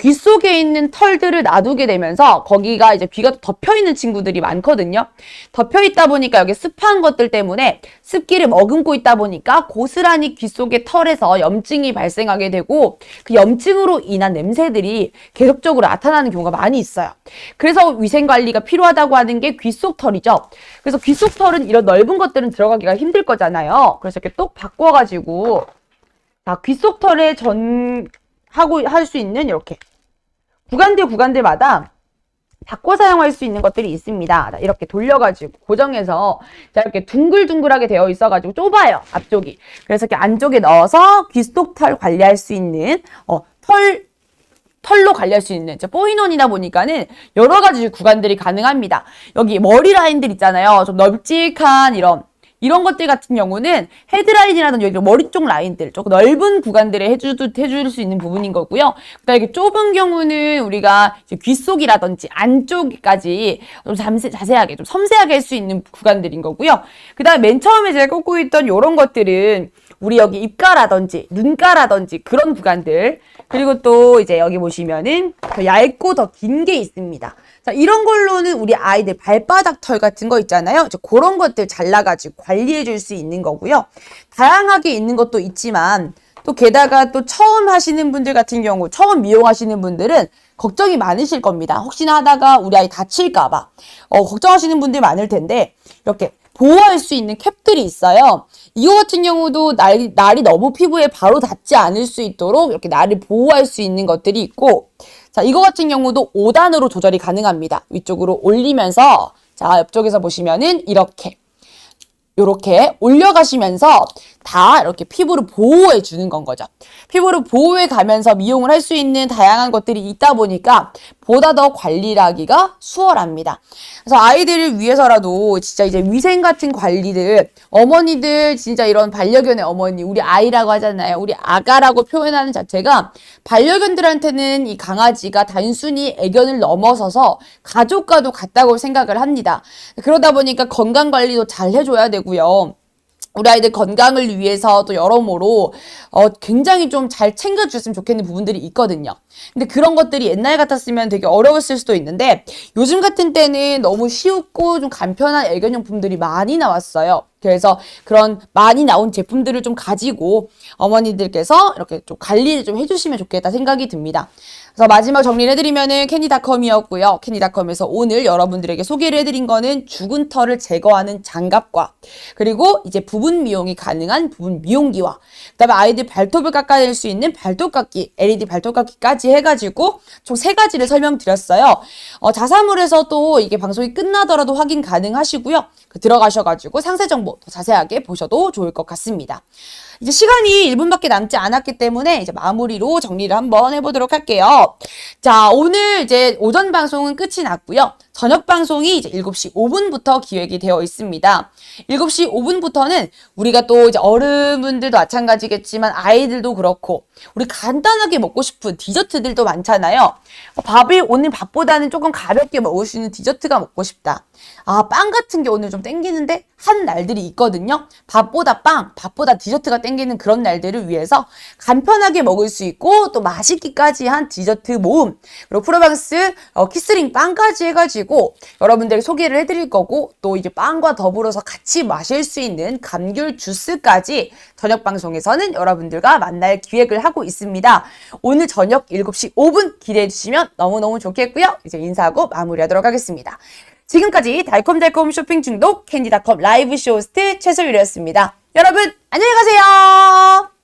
귀 속에 있는 털들을 놔두게 되면서 거기가 이제 귀가 덮여 있는 친구들이 많거든요. 덮여 있다 보니까 여기 습한 것들 때문에 습기를 머금고 있다 보니까 고스란히 귀 속의 털에서 염증이 발생하게 되고 그 염증으로 인한 냄새들이 계속적으로 나타나는 경우가 많이 있어요. 그래서 위생관리가 필요하다고 하는 게 귀 속 털이죠. 그래서 귀 속 털은 이런 넓은 것들은 들어가기가 힘들 거잖아요. 그래서 이렇게 똑 바꿔가지고 귀 속 털에 할 수 있는 이렇게 구간들마다 바꿔 사용할 수 있는 것들이 있습니다. 이렇게 돌려가지고 고정해서 이렇게 둥글둥글하게 되어 있어가지고 좁아요. 앞쪽이. 그래서 이렇게 안쪽에 넣어서 귀 속 털 관리할 수 있는 털로 관리할 수 있는 포인원이다 보니까는 여러 가지 구간들이 가능합니다. 여기 머리 라인들 있잖아요. 좀 널찍한 이런 것들 같은 경우는 헤드라인이라든지 여기 머리 쪽 라인들, 조금 넓은 구간들에 해줄 수 있는 부분인 거고요. 그다음에 이렇게 좁은 경우는 우리가 이제 귀 속이라든지 안쪽까지 좀 자세하게, 좀 섬세하게 할 수 있는 구간들인 거고요. 그다음에 맨 처음에 제가 꽂고 있던 이런 것들은 우리 여기 입가라든지 눈가라든지 그런 구간들 그리고 또 이제 여기 보시면은 더 얇고 더 긴 게 있습니다. 자, 이런 걸로는 우리 아이들 발바닥 털 같은 거 있잖아요. 이제 그런 것들 잘라가지고 관리해 줄 수 있는 거고요. 다양하게 있는 것도 있지만 또 게다가 또 처음 하시는 분들 같은 경우 처음 미용하시는 분들은 걱정이 많으실 겁니다. 혹시나 하다가 우리 아이 다칠까봐 걱정하시는 분들이 많을 텐데 이렇게 보호할 수 있는 캡들이 있어요. 이거 같은 경우도 날이 너무 피부에 바로 닿지 않을 수 있도록 이렇게 날을 보호할 수 있는 것들이 있고 자, 이거 같은 경우도 5단으로 조절이 가능합니다. 위쪽으로 올리면서 자, 옆쪽에서 보시면은 이렇게 이렇게 올려가시면서 다 이렇게 피부를 보호해 주는 건 거죠. 피부를 보호해 가면서 미용을 할 수 있는 다양한 것들이 있다 보니까 보다 더 관리를 하기가 수월합니다. 그래서 아이들을 위해서라도 진짜 이제 위생 같은 관리들, 어머니들 진짜 이런 반려견의 어머니, 우리 아이라고 하잖아요. 우리 아가라고 표현하는 자체가 반려견들한테는 이 강아지가 단순히 애견을 넘어서서 가족과도 같다고 생각을 합니다. 그러다 보니까 건강 관리도 잘 해줘야 되고요. 우리 아이들 건강을 위해서 또 여러모로 굉장히 좀 잘 챙겨주셨으면 좋겠는 부분들이 있거든요. 근데 그런 것들이 옛날 같았으면 되게 어려웠을 수도 있는데 요즘 같은 때는 너무 쉽고 좀 간편한 애견용품들이 많이 나왔어요. 그래서 그런 많이 나온 제품들을 좀 가지고 어머니들께서 이렇게 좀 관리를 좀 해주시면 좋겠다 생각이 듭니다. 그래서 마지막 정리를 해드리면은 캔디닷컴이었고요. 캔디닷컴에서 오늘 여러분들에게 소개를 해드린 거는 죽은 털을 제거하는 장갑과 그리고 이제 부분 미용이 가능한 부분 미용기와 그다음에 아이들 발톱을 깎아낼 수 있는 발톱 깎기, LED 발톱 깎기까지 해가지고 총 3가지를 설명드렸어요. 자사몰에서 또 이게 방송이 끝나더라도 확인 가능하시고요. 들어가셔가지고 상세 정보 더 자세하게 보셔도 좋을 것 같습니다. 이제 시간이 1분밖에 남지 않았기 때문에 이제 마무리로 정리를 한번 해보도록 할게요. 자, 오늘 이제 오전 방송은 끝이 났고요. 저녁 방송이 이제 7시 5분부터 기획이 되어 있습니다. 7시 5분부터는 우리가 또 이제 어른분들도 마찬가지겠지만 아이들도 그렇고 우리 간단하게 먹고 싶은 디저트들도 많잖아요. 오늘 밥보다는 조금 가볍게 먹을 수 있는 디저트가 먹고 싶다. 빵 같은 게 오늘 좀 땡기는데 한 날들이 있거든요. 밥보다 디저트가 땡기는 그런 날들을 위해서 간편하게 먹을 수 있고 또 맛있기까지 한 디저트 모음 그리고 프로방스 키스링 빵까지 해가지고 여러분들에게 소개를 해드릴 거고 또 이제 빵과 더불어서 같이 마실 수 있는 감귤 주스까지 저녁 방송에서는 여러분들과 만날 기획을 하고 있습니다. 오늘 저녁 7시 5분 기대해 주시면 너무너무 좋겠고요. 이제 인사하고 마무리하도록 하겠습니다. 지금까지 달콤달콤 쇼핑 중독 캔디닷컴 라이브 쇼호스트 최소율이었습니다. 여러분 안녕히 가세요.